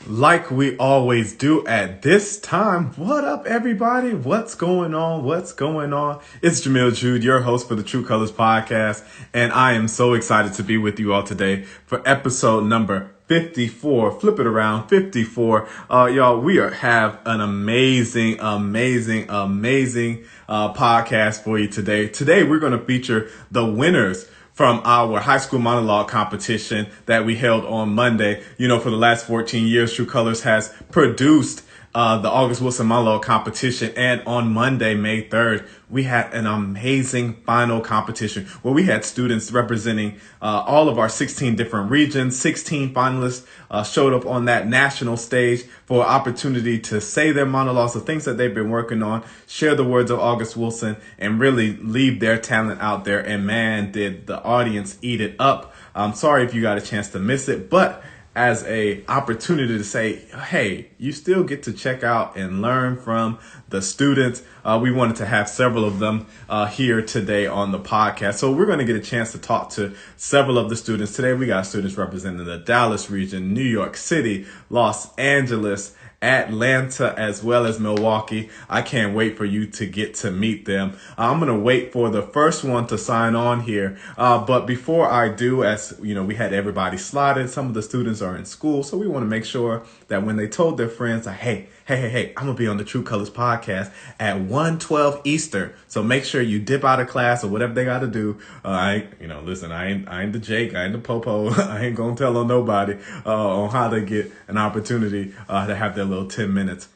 Like we always do at this time. What up, everybody? What's going on? It's Jamil Jude, your host for the True Colors podcast, and I am so excited to be with you all today for episode number 54. Flip it around, 54. Y'all, we have an amazing podcast for you today. Today, we're going to feature the winners from our high school monologue competition that we held on Monday. You know, for the last 14 years, True Colors has produced the August Wilson monologue competition. And on Monday, May 3rd, we had an amazing final competition where we had students representing all of our 16 different regions. 16 finalists showed up on that national stage for an opportunity to say their monologues, the things that they've been working on, share the words of August Wilson, and really leave their talent out there. And man, did the audience eat it up. I'm sorry if you got a chance to miss it, but as a opportunity to say, hey, you still get to check out and learn from the students. We wanted to have several of them here today on the podcast. So we're going to get a chance to talk to several of the students. Today we got students representing the Dallas region, New York City, Los Angeles, Atlanta, as well as Milwaukee. I can't wait for you to get to meet them. I'm going to wait for the first one to sign on here. But before I do, as you know, we had everybody slotted. Some of the students are in school, so we want to make sure that when they told their friends, like, hey, I'm going to be on the True Colors podcast at 1:12 Eastern. So make sure you dip out of class or whatever they got to do. I ain't the Jake. I ain't the Popo. I ain't going to tell on nobody on how to get an opportunity to have their little 10 minutes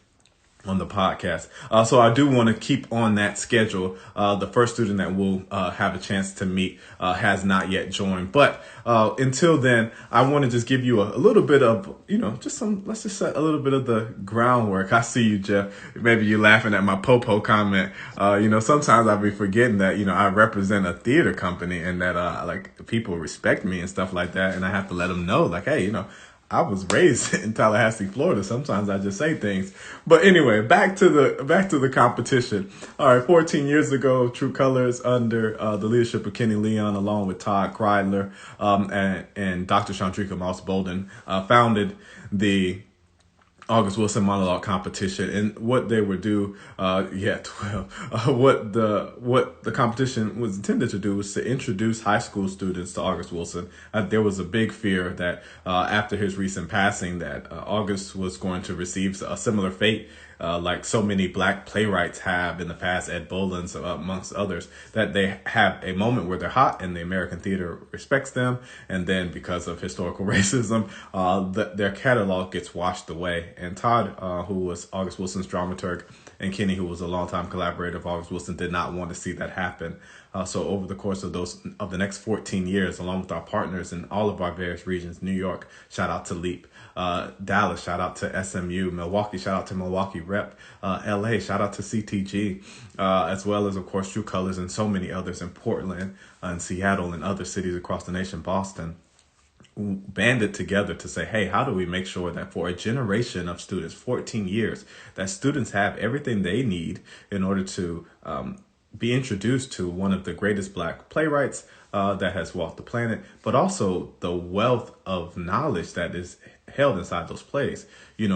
on the podcast. So I do want to keep on that schedule. The first student that we'll have a chance to meet has not yet joined. But until then, I want to just give you a little bit of, let's just set a little bit of the groundwork. I see you, Jeff. Maybe you're laughing at my Popo comment. Sometimes I'll be forgetting that, I represent a theater company and that people respect me and stuff like that. And I have to let them know, like, hey, I was raised in Tallahassee, Florida. Sometimes I just say things. But anyway, back to the competition. All right, 14 years ago, True Colors, under the leadership of Kenny Leon, along with Todd Kreidler and Dr. Chandrika Moss Bolden, founded the August Wilson monologue competition. And what they would do, what the competition was intended to do was to introduce high school students to August Wilson. There was a big fear that after his recent passing that August was going to receive a similar fate like so many black playwrights have in the past, Ed Boland's amongst others, that they have a moment where they're hot and the American theater respects them. And then because of historical racism, their catalog gets washed away. And Todd, who was August Wilson's dramaturg, and Kenny, who was a longtime collaborator of August Wilson, did not want to see that happen. So over the course of the next 14 years, along with our partners in all of our various regions, New York, shout out to LEAP, Dallas, shout out to SMU, Milwaukee, shout out to Milwaukee Rep, LA, shout out to CTG, as well as, of course, True Colors and so many others in Portland and Seattle and other cities across the nation, Boston, banded together to say, hey, how do we make sure that for a generation of students, 14 years, that students have everything they need in order to be introduced to one of the greatest black playwrights that has walked the planet, but also the wealth of knowledge that is held inside those plays.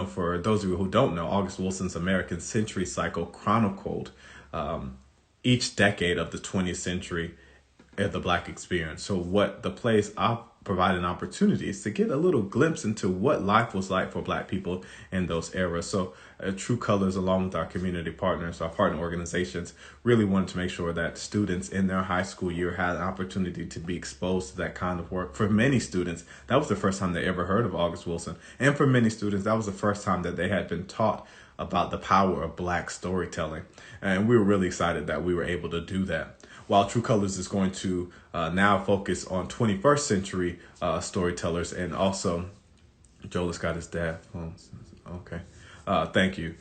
For those of you who don't know, August Wilson's American Century Cycle chronicled each decade of the 20th century of the black experience. So what the plays provide an opportunity is to get a little glimpse into what life was like for black people in those eras. So True Colors, along with our community partners, our partner organizations, really wanted to make sure that students in their high school year had an opportunity to be exposed to that kind of work. For many students, that was the first time they ever heard of August Wilson. And for many students, that was the first time that they had been taught about the power of black storytelling. And we were really excited that we were able to do that. While True Colors is going to now focus on 21st century storytellers, and also Jola's got his dad. Okay. Thank you,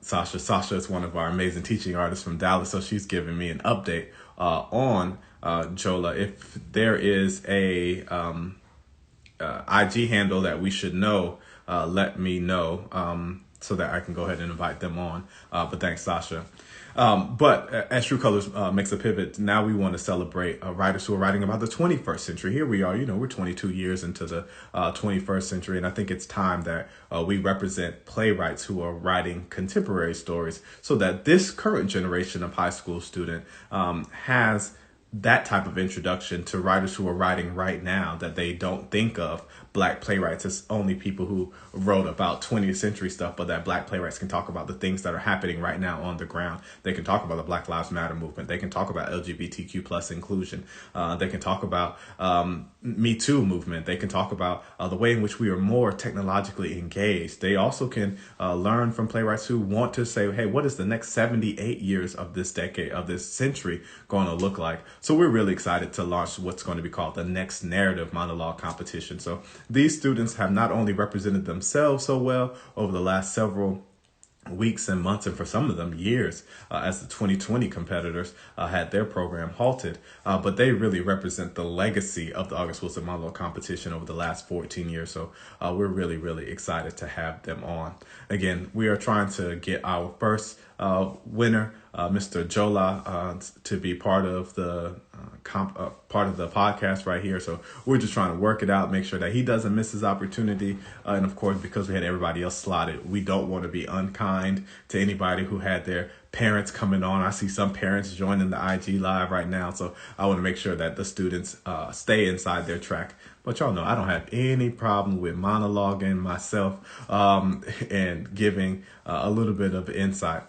Sasha. Sasha is one of our amazing teaching artists from Dallas, so she's giving me an update on Jola. If there is a IG handle that we should know, let me know so that I can go ahead and invite them on. But thanks, Sasha. But as True Colors makes a pivot, now we want to celebrate writers who are writing about the 21st century. Here we are, we're 22 years into the 21st century, and I think it's time that we represent playwrights who are writing contemporary stories so that this current generation of high school student has that type of introduction to writers who are writing right now, that they don't think of Black playwrights as only people who wrote about 20th century stuff, but that Black playwrights can talk about the things that are happening right now on the ground. They can talk about the Black Lives Matter movement. They can talk about LGBTQ plus inclusion. They can talk about Me Too movement. They can talk about the way in which we are more technologically engaged. They also can learn from playwrights who want to say, hey, what is the next 78 years of this decade, of this century going to look like? So we're really excited to launch what's going to be called the Next Narrative Monologue competition. So these students have not only represented themselves so well over the last several weeks and months, and for some of them years, as the 2020 competitors had their program halted, but they really represent the legacy of the August Wilson Monologue competition over the last 14 years. So we're really, really excited to have them on. Again, we are trying to get our first winner, Mr. Jola, to be part of the podcast right here. So we're just trying to work it out, make sure that he doesn't miss his opportunity. And of course, because we had everybody else slotted, we don't want to be unkind to anybody who had their parents coming on. I see some parents joining the IG live right now. So I want to make sure that the students stay inside their track. But y'all know I don't have any problem with monologuing myself and giving a little bit of insight.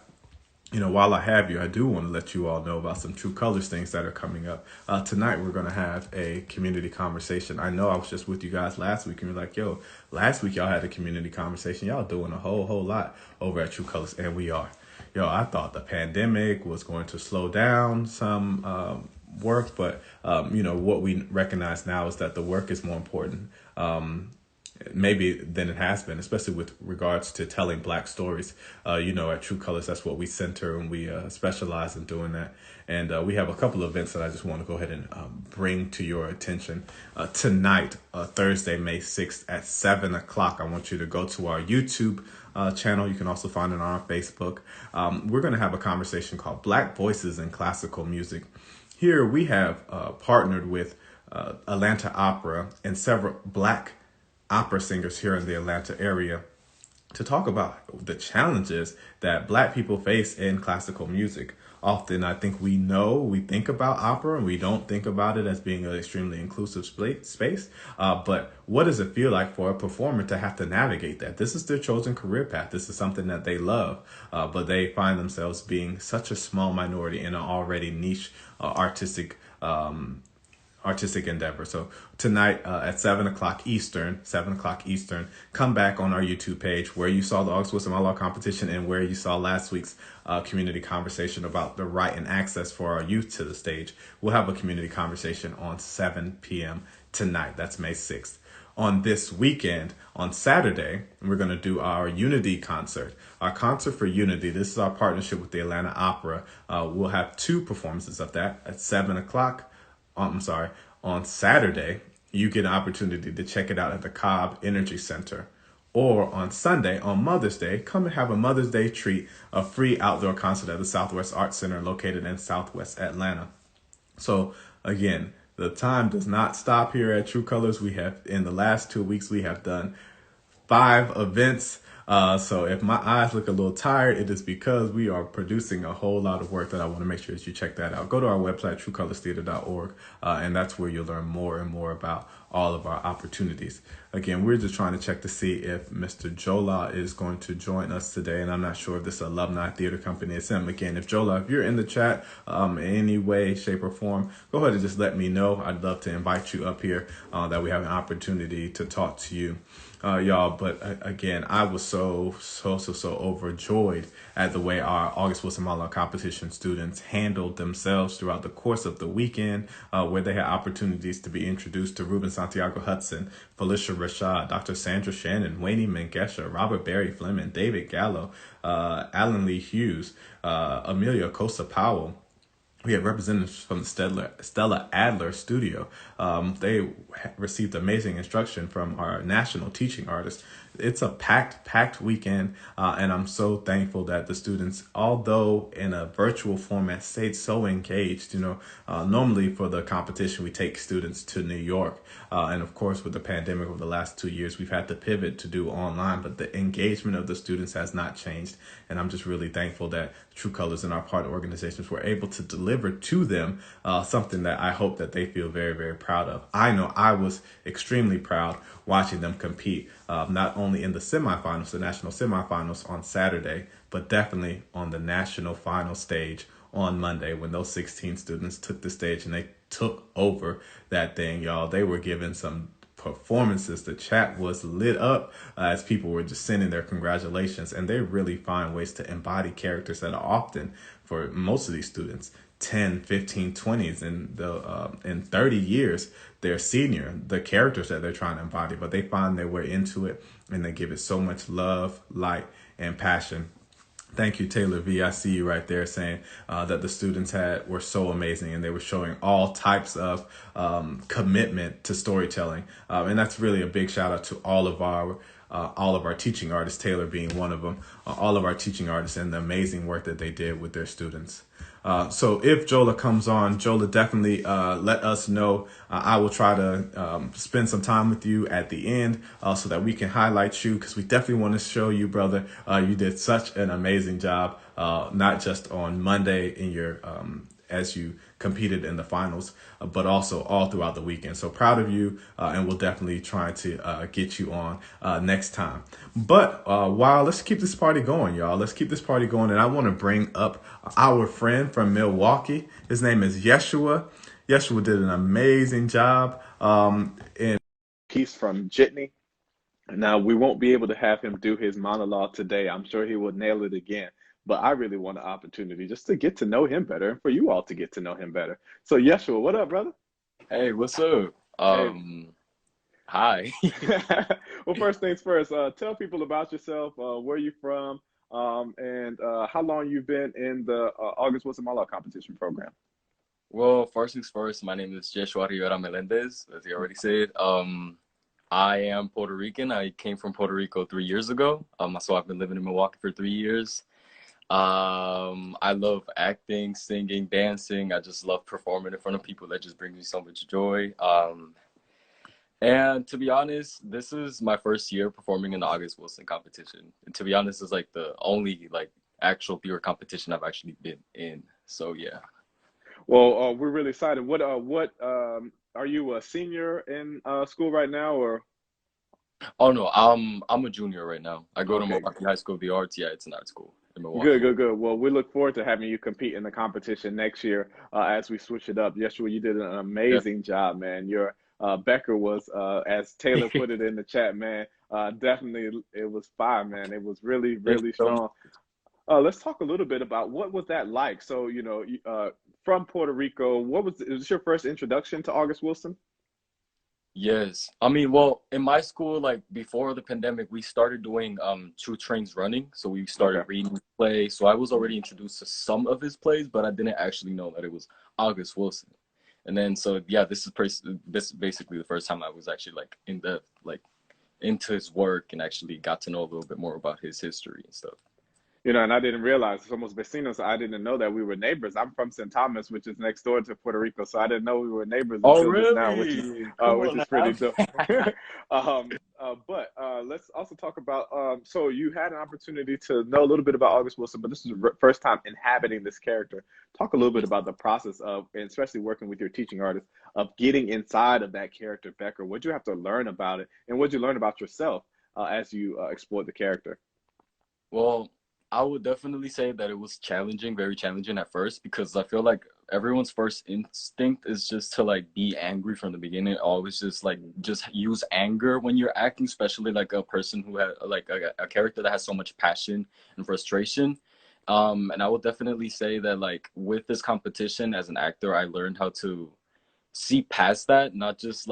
While I have you, I do want to let you all know about some True Colors things that are coming up. Tonight, we're going to have a community conversation. I know I was just with you guys last week and you're like, yo, last week y'all had a community conversation. Y'all doing a whole lot over at True Colors, and we are. I thought the pandemic was going to slow down some work, but, what we recognize now is that the work is more important. Maybe than it has been, especially with regards to telling Black stories. At True Colors, that's what we center, and we specialize in doing that. And we have a couple of events that I just want to go ahead and bring to your attention. Tonight, Thursday, May 6th at 7 o'clock, I want you to go to our YouTube channel. You can also find it on our Facebook. We're going to have a conversation called Black Voices in Classical Music. Here we have partnered with Atlanta Opera and several Black opera singers here in the Atlanta area to talk about the challenges that Black people face in classical music. Often I think we think about opera and we don't think about it as being an extremely inclusive space. But what does it feel like for a performer to have to navigate that? This is their chosen career path. This is something that they love, but they find themselves being such a small minority in an already niche artistic endeavor. So tonight at 7 o'clock Eastern, come back on our YouTube page where you saw the August Wilson Monologue competition and where you saw last week's community conversation about the right and access for our youth to the stage. We'll have a community conversation on 7 p.m. tonight. That's May 6th. On this weekend, on Saturday, we're going to do our Unity concert. Our concert for Unity, this is our partnership with the Atlanta Opera. We'll have two performances of that at 7 o'clock. On Saturday, you get an opportunity to check it out at the Cobb Energy Center. Or on Sunday, on Mother's Day, come and have a Mother's Day treat, a free outdoor concert at the Southwest Arts Center located in Southwest Atlanta. So again, the time does not stop here at True Colors. We have, in the last 2 weeks, we have done 5 events. So if my eyes look a little tired, it is because we are producing a whole lot of work that I want to make sure that you check that out. Go to our website, truecolorstheater.org, and that's where you'll learn more and more about all of our opportunities. Again, we're just trying to check to see if Mr. Jola is going to join us today, and I'm not sure if this alumni theater company is him. Again, if Jola, if you're in the chat in any way, shape, or form, go ahead and just let me know. I'd love to invite you up here that we have an opportunity to talk to you. Y'all, but again, I was so overjoyed at the way our August Wilson Monologue competition students handled themselves throughout the course of the weekend, where they had opportunities to be introduced to Ruben Santiago Hudson, Felicia Rashad, Dr. Sandra Shannon, Wayne Mengesha, Robert Barry Fleming, David Gallo, Alan Lee Hughes, Amelia Costa Powell. We had representatives from the Stella Adler studio. They received amazing instruction from our national teaching artist, it's a packed weekend, and I'm so thankful that the students, although in a virtual format, stayed so engaged. Normally for the competition we take students to New York, and of course with the pandemic over the last 2 years we've had to pivot to do online, but the engagement of the students has not changed, and I'm just really thankful that True Colors and our partner organizations were able to deliver to them something that I hope that they feel very, very proud of. I know I was extremely proud watching them compete, not only in the semifinals, the national semifinals on Saturday, but definitely on the national final stage on Monday when those 16 students took the stage and they took over that thing, y'all. They were giving some performances. The chat was lit up as people were just sending their congratulations, and they really find ways to embody characters that are often, for most of these students, 10, 15, 20s, and in 30 years they're senior, the characters that they're trying to embody, but they find their way into it and they give it so much love, light, and passion. Thank you, Taylor V. I see you right there saying that the students were so amazing, and they were showing all types of commitment to storytelling. And that's really a big shout out to all of our teaching artists, Taylor being one of them, all of our teaching artists, and the amazing work that they did with their students. So if Jola comes on, Jola, definitely let us know. I will try to spend some time with you at the end so that we can highlight you, because we definitely want to show you, brother. You did such an amazing job, not just on Monday in your as you competed in the finals, but also all throughout the weekend. So proud of you, and we'll definitely try to get you on next time. But let's keep this party going, y'all. Let's keep this party going. And I want to bring up our friend from Milwaukee. His name is Yexuanj. Yexuanj did an amazing job in piece from Jitney. Now, we won't be able to have him do his monologue today. I'm sure he will nail it again. But I really want an opportunity just to get to know him better and for you all to get to know him better. So, Yeshua, what up, brother? Hey, what's up? Hey. Hi. Well, first things first, tell people about yourself, where you from, and how long you've been in the August Wilson Monologue competition program. Well, first things first, my name is Joshua Rivera Melendez, as you already said. I am Puerto Rican. I came from Puerto Rico 3 years ago. So I've been living in Milwaukee for 3 years. I love acting, singing, dancing. I just love performing in front of people. That just brings me so much joy. And to be honest, this is my first year performing in the August Wilson competition. And to be honest, it's like the only actual theater competition I've actually been in. So yeah. Well, we're really excited. What are you a senior in school right now, or? Oh no, I'm a junior right now. I go to Okay. Milwaukee High School of the Arts. Yeah, it's an art school in Good, Milwaukee. good, good. Well, we look forward to having you compete in the competition next year as we switch it up. Yeshua, you did an Yeah. amazing job, man. Your Becker was, as Taylor put it in the chat, man. Definitely, it was fire, man. It was really, Thank you really so much. strong. Let's talk a little bit about what was that like. So, from Puerto Rico, was this your first introduction to August Wilson? Yes. I mean, well, in my school, like before the pandemic, we started doing Two Trains Running. So we started Okay. reading plays. So I was already introduced to some of his plays, but I didn't actually know that it was August Wilson. And then so yeah, this is basically the first time I was actually into his work and actually got to know a little bit more about his history and stuff. And I didn't realize somos vecinos. I didn't know that we were neighbors. I'm from St. Thomas, which is next door to Puerto Rico, so I didn't know we were neighbors Oh, until just now, which is really? Come which on is pretty now. dope. But let's also talk about. So you had an opportunity to know a little bit about August Wilson, but this is the first time inhabiting this character. Talk a little bit about the process of, and especially working with your teaching artist, of getting inside of that character, Becker. What'd you have to learn about it, and what'd you learn about yourself as you explored the character? Well, I would definitely say that it was challenging, very challenging at first, because I feel like everyone's first instinct is just to be angry from the beginning. Always just use anger when you're acting, especially like a person who had a character that has so much passion and frustration. And I would definitely say that with this competition as an actor, I learned how to see past that, not just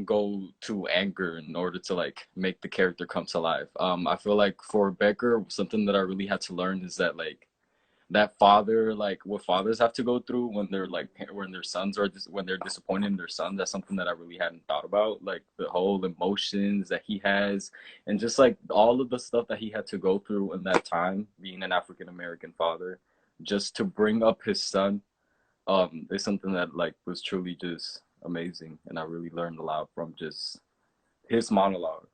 go to anger in order to make the character come to life. I feel like for Becker, something that I really had to learn is that that father, like what fathers have to go through when they're like when their sons are when they're disappointed in their sons. That's something that I really hadn't thought about, like the whole emotions that he has, and just like all of the stuff that he had to go through in that time being an African American father, just to bring up his son, is something that like was truly just amazing, and I really learned a lot from just his monologue.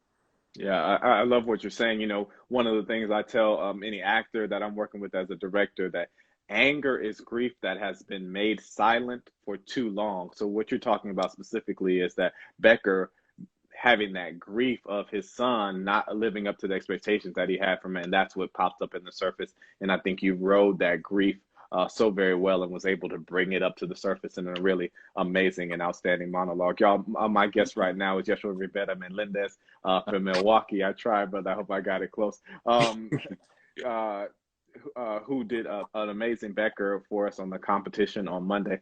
Yeah, I love what you're saying. One of the things I tell any actor that I'm working with as a director, that anger is grief that has been made silent for too long. So what you're talking about specifically is that Becker having that grief of his son not living up to the expectations that he had from it, and that's what popped up in the surface. And I think you rode that grief so very well and was able to bring it up to the surface in a really amazing and outstanding monologue. Y'all, my guest right now is Yexuanj Melendez from Milwaukee. I tried, but I hope I got it close. Uh, who did an amazing Becker for us on the competition on Monday.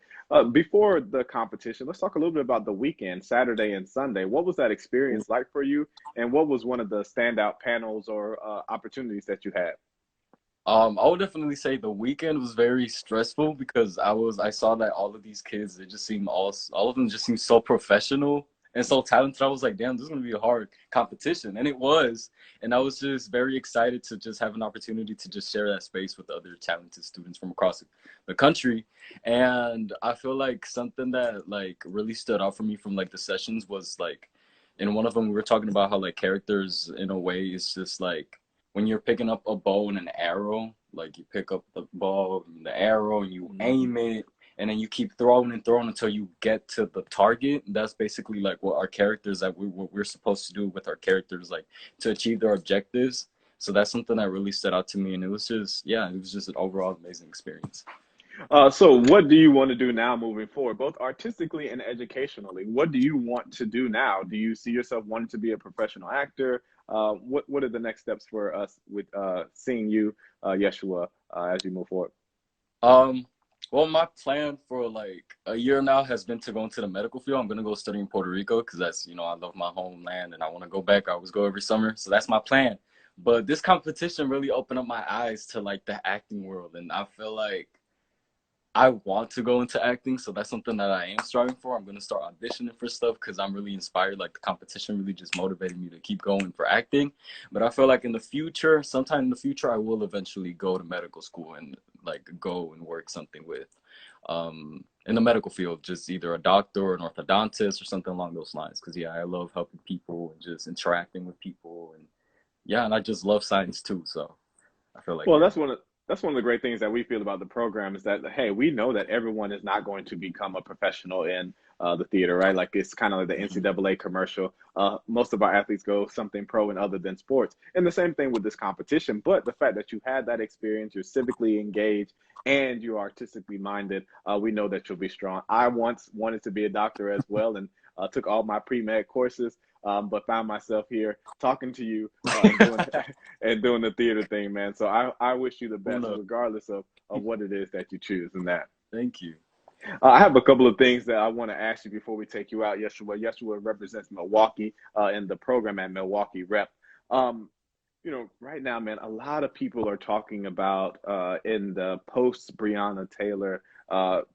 Before the competition, let's talk a little bit about the weekend, Saturday and Sunday. What was that experience like for you? And what was one of the standout panels or opportunities that you had? I would definitely say the weekend was very stressful because I saw that all of these kids, they just seem all of them just seem so professional and so talented. I was like, damn, this is gonna be a hard competition, and it was. And I was just very excited to just have an opportunity to just share that space with other talented students from across the country. And I feel like something that like really stood out for me from like the sessions was like, in one of them we were talking about how like characters in a way is just like when you're picking up a bow and an arrow, like you pick up the bow and the arrow and you aim it, and then you keep throwing and throwing until you get to the target. That's basically like what our characters what we're supposed to do with our characters, like to achieve their objectives. So that's something that really stood out to me, and it was just it was just an overall amazing experience. So what do you want to do now moving forward, both artistically and educationally? What do you want to do now? Do you see yourself wanting to be a professional actor? What are the next steps for us with seeing you, Yeshua, as you move forward? Um, well, my plan for like a year now has been to go into the medical field. I'm gonna go study in Puerto Rico because that's, I love my homeland and I want to go back. I always go every summer, so that's my plan. But this competition really opened up my eyes to like the acting world, and I feel like I want to go into acting, so that's something that I am striving for. I'm gonna start auditioning for stuff because I'm really inspired. Like the competition really just motivated me to keep going for acting. But I feel like in the future, sometime in the future, I will eventually go to medical school and like go and work something with, in the medical field, just either a doctor or an orthodontist or something along those lines. Because I love helping people and just interacting with people, and and I just love science too. So I feel like Well, that's one of the great things that we feel about the program is that, hey, we know that everyone is not going to become a professional in the theater, right? Like it's kind of like the NCAA commercial. Most of our athletes go something pro and other than sports, and the same thing with this competition. But the fact that you had that experience, you're civically engaged, and you're artistically minded, we know that you'll be strong. I once wanted to be a doctor as well, and took all my pre-med courses, but found myself here talking to you and doing and doing the theater thing, man. So I wish you the best, regardless of what it is that you choose in that. thank you. I have a couple of things that I want to ask you before we take you out, Yeshua. Yeshua represents Milwaukee in the program at Milwaukee Rep. Um, right now, man, a lot of people are talking about in the post Breonna Taylor,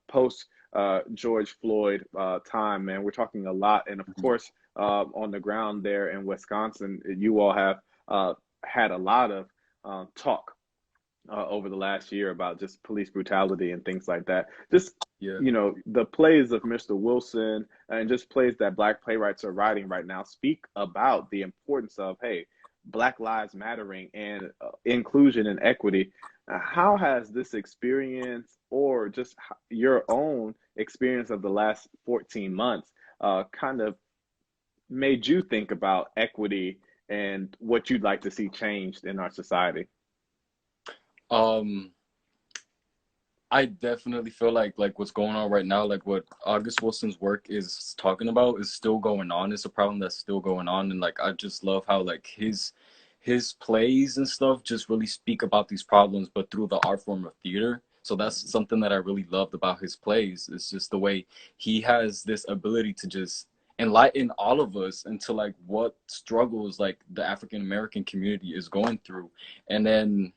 post George Floyd time, man. We're talking a lot, and of course, on the ground there in Wisconsin, you all have had a lot of talk over the last year about just police brutality and things like that. Just, Yeah. the plays of Mr. Wilson and just plays that Black playwrights are writing right now speak about the importance of, hey, Black lives mattering and inclusion and equity. How has this experience, or just your own experience of the last 14 months, kind of made you think about equity and what you'd like to see changed in our society? Um, I definitely feel like what's going on right now, like what August Wilson's work is talking about, is still going on. It's a problem that's still going on, and like I just love how like his plays and stuff just really speak about these problems, but through the art form of theater. So that's something that I really loved about his plays. It's just the way he has this ability to just enlighten all of us into like what struggles like the African American community is going through, and then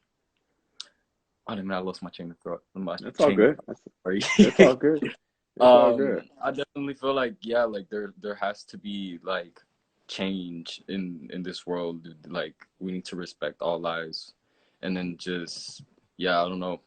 I didn't know I lost my chain of thought. My It's all chain of good. thought. Sorry. It's all good. It's all good. I definitely feel like, yeah, like there has to be like change in this world. Like we need to respect all lives, and then just, yeah, I don't know.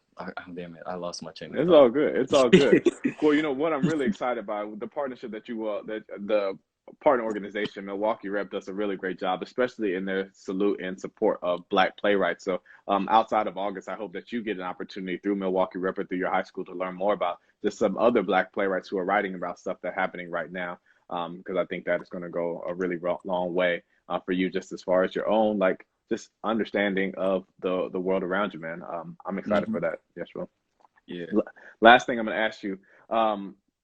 Damn it, I lost my chain of It's thought. all good. It's all good. Well, you know what I'm really excited about the partnership that that the partner organization Milwaukee Rep does a really great job, especially in their salute and support of Black playwrights. So, outside of August, I hope that you get an opportunity through Milwaukee Rep or through your high school to learn more about just some other Black playwrights who are writing about stuff that's happening right now. Because I think that is going to go a really long way for you, just as far as your own just understanding of the world around you, man. I'm excited for that. Yes, well. Yeah. Last thing I'm going to ask you.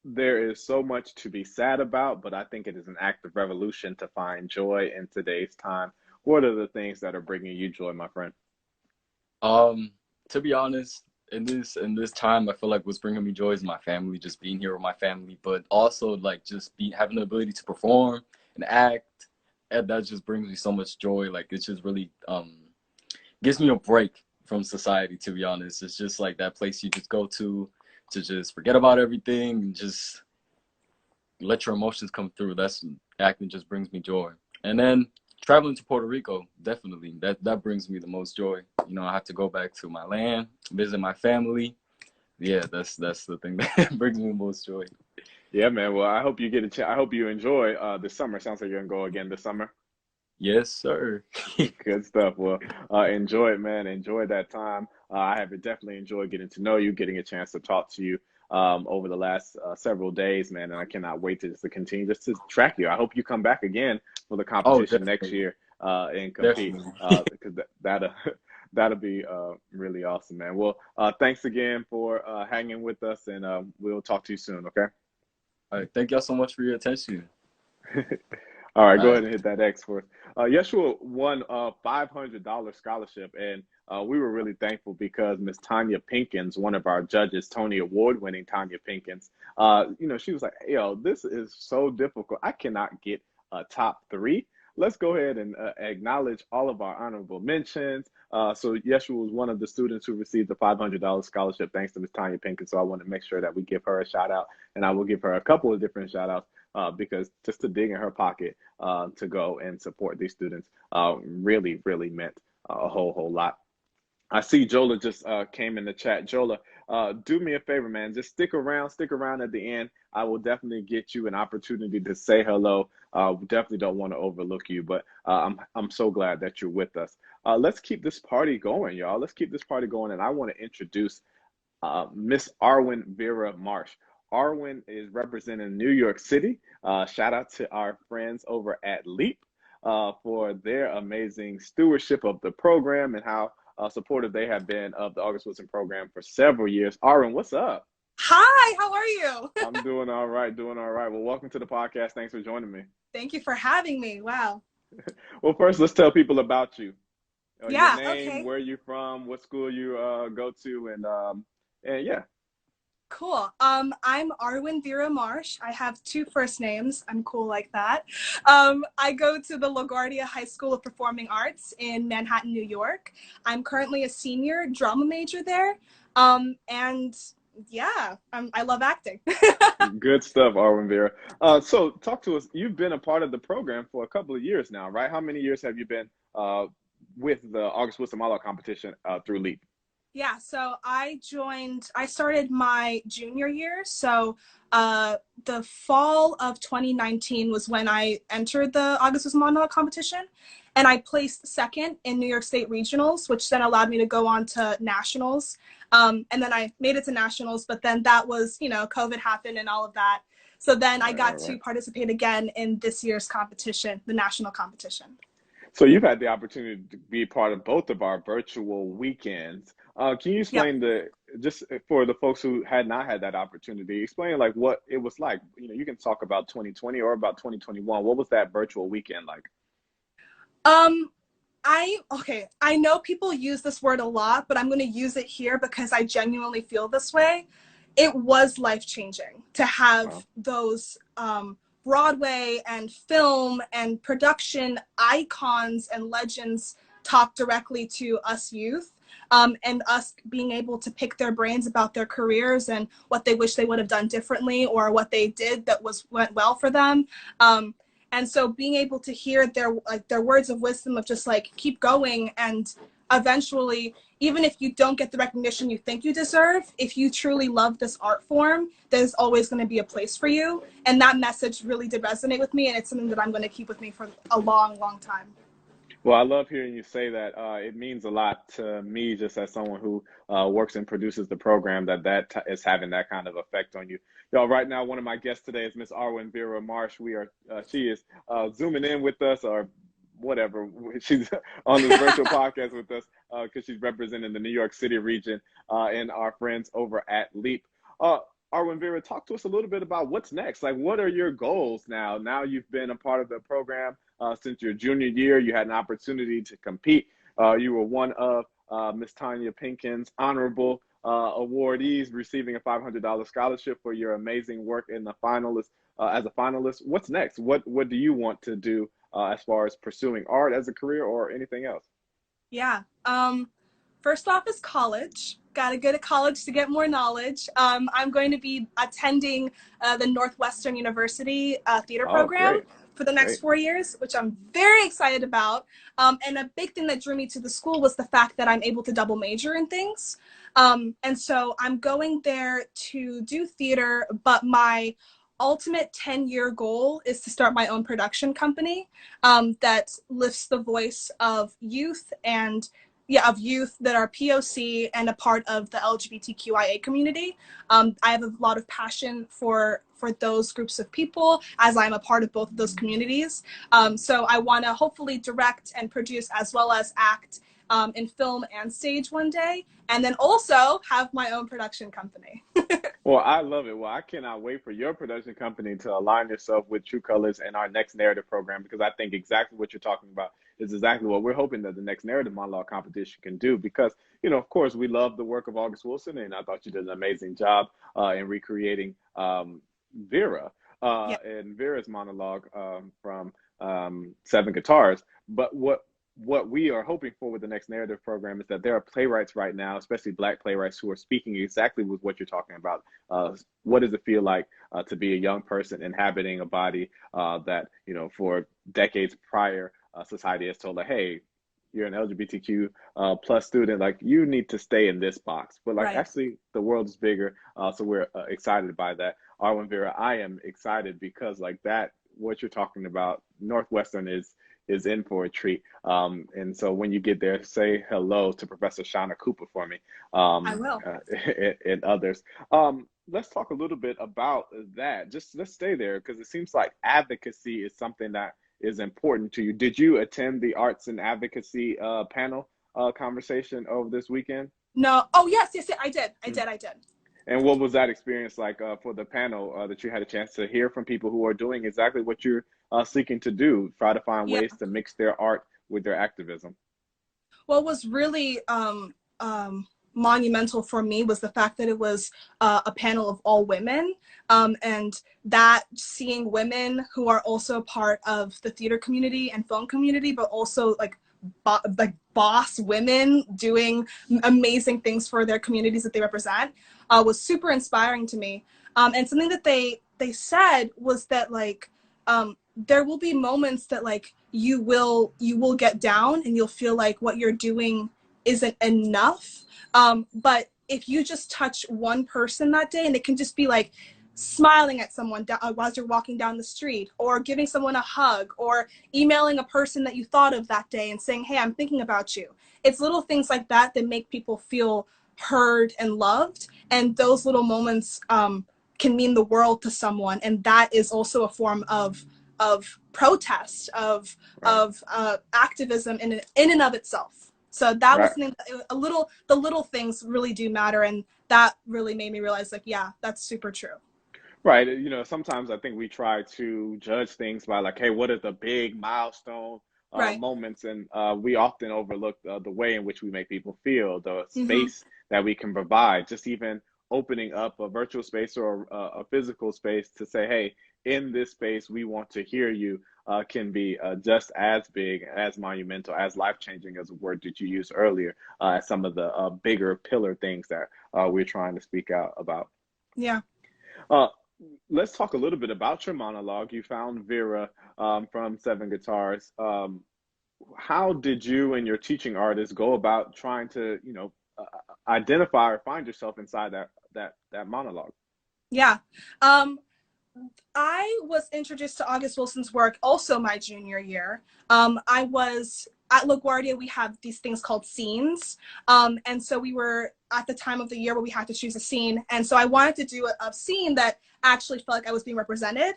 There is so much to be sad about, but I think it is an act of revolution to find joy in today's time. What are the things that are bringing you joy, my friend? To be honest, in this time, I feel like what's bringing me joy is my family, just being here with my family, but also like just having the ability to perform and act, and that just brings me so much joy. Like it's just really gives me a break from society, to be honest. It's just like that place you just go to just forget about everything and just let your emotions come through. That's acting just brings me joy. And then traveling to Puerto Rico, definitely. That brings me the most joy. You know, I have to go back to my land, visit my family. Yeah, that's the thing that brings me the most joy. Yeah, man. Well, I hope you get a chance. I hope you enjoy this summer. Sounds like you're gonna go again this summer. Yes, sir. Good stuff. Well, enjoy it, man. Enjoy that time. I have definitely enjoyed getting to know you, getting a chance to talk to you over the last several days, man. And I cannot wait to continue just to track you. I hope you come back again for the Oh, competition next definitely. year and compete Definitely. because that'll be really awesome, man. Well, thanks again for hanging with us, and we'll talk to you soon. Okay. All right. Thank y'all so much for your attention. All right, All go right. ahead and hit that X for us. Yeshua won a $500 scholarship, and we were really thankful because Miss Tanya Pinkins, one of our judges, Tony Award-winning Tanya Pinkins, she was like, "Yo, this is so difficult. I cannot get a top three. Let's go ahead and acknowledge all of our honorable mentions." So Yeshua was one of the students who received the $500 scholarship thanks to Miss Tanya Pinkins. So I want to make sure that we give her a shout out, and I will give her a couple of different shout outs. Because just to dig in her pocket to go and support these students really, really meant a whole lot. I see Jola just came in the chat. Jola, do me a favor, man. Just stick around at the end. I will definitely get you an opportunity to say hello. We definitely don't want to overlook you, but I'm so glad that you're with us. Let's keep this party going, y'all. Let's keep this party going, and I want to introduce Miss Arwen-Vira Marsh. Arwen is representing New York City. Shout out to our friends over at LEAP for their amazing stewardship of the program and how supportive they have been of the August Wilson program for several years. Arwen, what's up? Hi, how are you? I'm doing all right, doing all right. Well, welcome to the podcast. Thanks for joining me. Thank you for having me. Wow. Well, first, let's tell people about you. Yeah, Your name, okay. where you from, what school you go to, and yeah. Cool. I'm Arwen-Vira Marsh. I have two first names. I'm cool like that. I go to the LaGuardia High School of Performing Arts in Manhattan, New York. I'm currently a senior drama major there. And yeah, I love acting. Good stuff, Arwen-Vira. So talk to us. You've been a part of the program for a couple of years now, right? How many years have you been with the August Wilson Monologue competition through LEAP? Yeah, so I started my junior year. So the fall of 2019 was when I entered the August Wilson Monologue competition. And I placed second in New York State regionals, which then allowed me to go on to nationals. And then I made it to nationals, but then that was, COVID happened and all of that. So then I got to participate again in this year's competition, the national competition. So you've had the opportunity to be part of both of our virtual weekends. Can you explain just for the folks who had not had that opportunity, explain like what it was like? You can talk about 2020 or about 2021. What was that virtual weekend like? I know people use this word a lot, but I'm going to use it here because I genuinely feel this way. It was life-changing to have those Broadway and film and production icons and legends talk directly to us youth. and us being able to pick their brains about their careers and what they wish they would have done differently or what they did that went well for them. And so being able to hear their words of wisdom of just like keep going, and eventually, even if you don't get the recognition you think you deserve, if you truly love this art form, there's always going to be a place for you. And that message really did resonate with me, and it's something that I'm going to keep with me for a long, long time. Well, I love hearing you say that. It means a lot to me, just as someone who works and produces the program, that is having that kind of effect on you. Y'all, right now, one of my guests today is Miss Arwen-Vira Marsh. She is zooming in with us, or whatever. She's on this virtual podcast with us because she's representing the New York City region and our friends over at LEAP. Arwen-Vira, talk to us a little bit about what's next. Like, what are your goals now? Now you've been a part of the program since your junior year. You had an opportunity to compete. You were one of Miss Tanya Pinkin's honorable awardees, receiving a $500 scholarship for your amazing work in the finalist as a finalist. What's next? What do you want to do as far as pursuing art as a career or anything else? Yeah. First off is college. Got to go to college to get more knowledge. I'm going to be attending the Northwestern University theater program for the next 4 years, which I'm very excited about. And a big thing that drew me to the school was the fact that I'm able to double major in things. And so I'm going there to do theater, but my ultimate 10-year goal is to start my own production company that lifts the voice of youth that are POC and a part of the LGBTQIA community. I have a lot of passion for those groups of people, as I'm a part of both of those communities. So I want to hopefully direct and produce as well as act in film and stage one day, and then also have my own production company. Well, I love it. Well, I cannot wait for your production company to align yourself with True Colors and our next narrative program, because I think exactly what you're talking about is exactly what we're hoping that the next narrative monologue competition can do. Because, of course, we love the work of August Wilson, and I thought you did an amazing job in recreating Vera and Vera's monologue from Seven Guitars. But what we are hoping for with the next narrative program is that there are playwrights right now, especially Black playwrights, who are speaking exactly with what you're talking about. What does it feel like to be a young person inhabiting a body that, for decades prior, society has told, like, hey, you're an LGBTQ plus student, like, you need to stay in this box. But actually, the world is bigger. So we're excited by that. Arwen-Vira, I am excited because what you're talking about, Northwestern is in for a treat. And so when you get there, say hello to Professor Shauna Cooper for me. I will. And others. Let's talk a little bit about that. Just let's stay there, because it seems like advocacy is something that is important to you. Did you attend the arts and advocacy panel conversation over this weekend? No. Oh, yes, I did. I did. And what was that experience like for the panel that you had a chance to hear from people who are doing exactly what you're seeking to do, try to find ways to mix their art with their activism? What was really monumental for me was the fact that it was a panel of all women, and that seeing women who are also part of the theater community and film community, but also like boss women doing amazing things for their communities that they represent, was super inspiring to me. And something that they said was that there will be moments that you will get down and you'll feel like what you're doing isn't enough. But if you just touch one person that day, and it can just be smiling at someone as you're walking down the street, or giving someone a hug, or emailing a person that you thought of that day and saying, hey, I'm thinking about you. It's little things like that that make people feel heard and loved. And those little moments can mean the world to someone. And that is also a form of protest, of activism in and of itself. So that was something, the little things really do matter. And that really made me realize yeah, that's super true. Right. Sometimes I think we try to judge things by hey, what are the big milestone moments? And we often overlook the way in which we make people feel, the space that we can provide, just even opening up a virtual space or a physical space to say, hey, in this space, we want to hear you. can be just as big, as monumental, as life-changing as a word that you used earlier, as some of the bigger pillar things that we're trying to speak out about. Yeah. Let's talk a little bit about your monologue. You found Vera from Seven Guitars. How did you and your teaching artist go about trying to, identify or find yourself inside that monologue? Yeah. I was introduced to August Wilson's work also my junior year. I was at LaGuardia, we have these things called scenes. And so we were at the time of the year where we had to choose a scene. And so I wanted to do a scene that actually felt like I was being represented.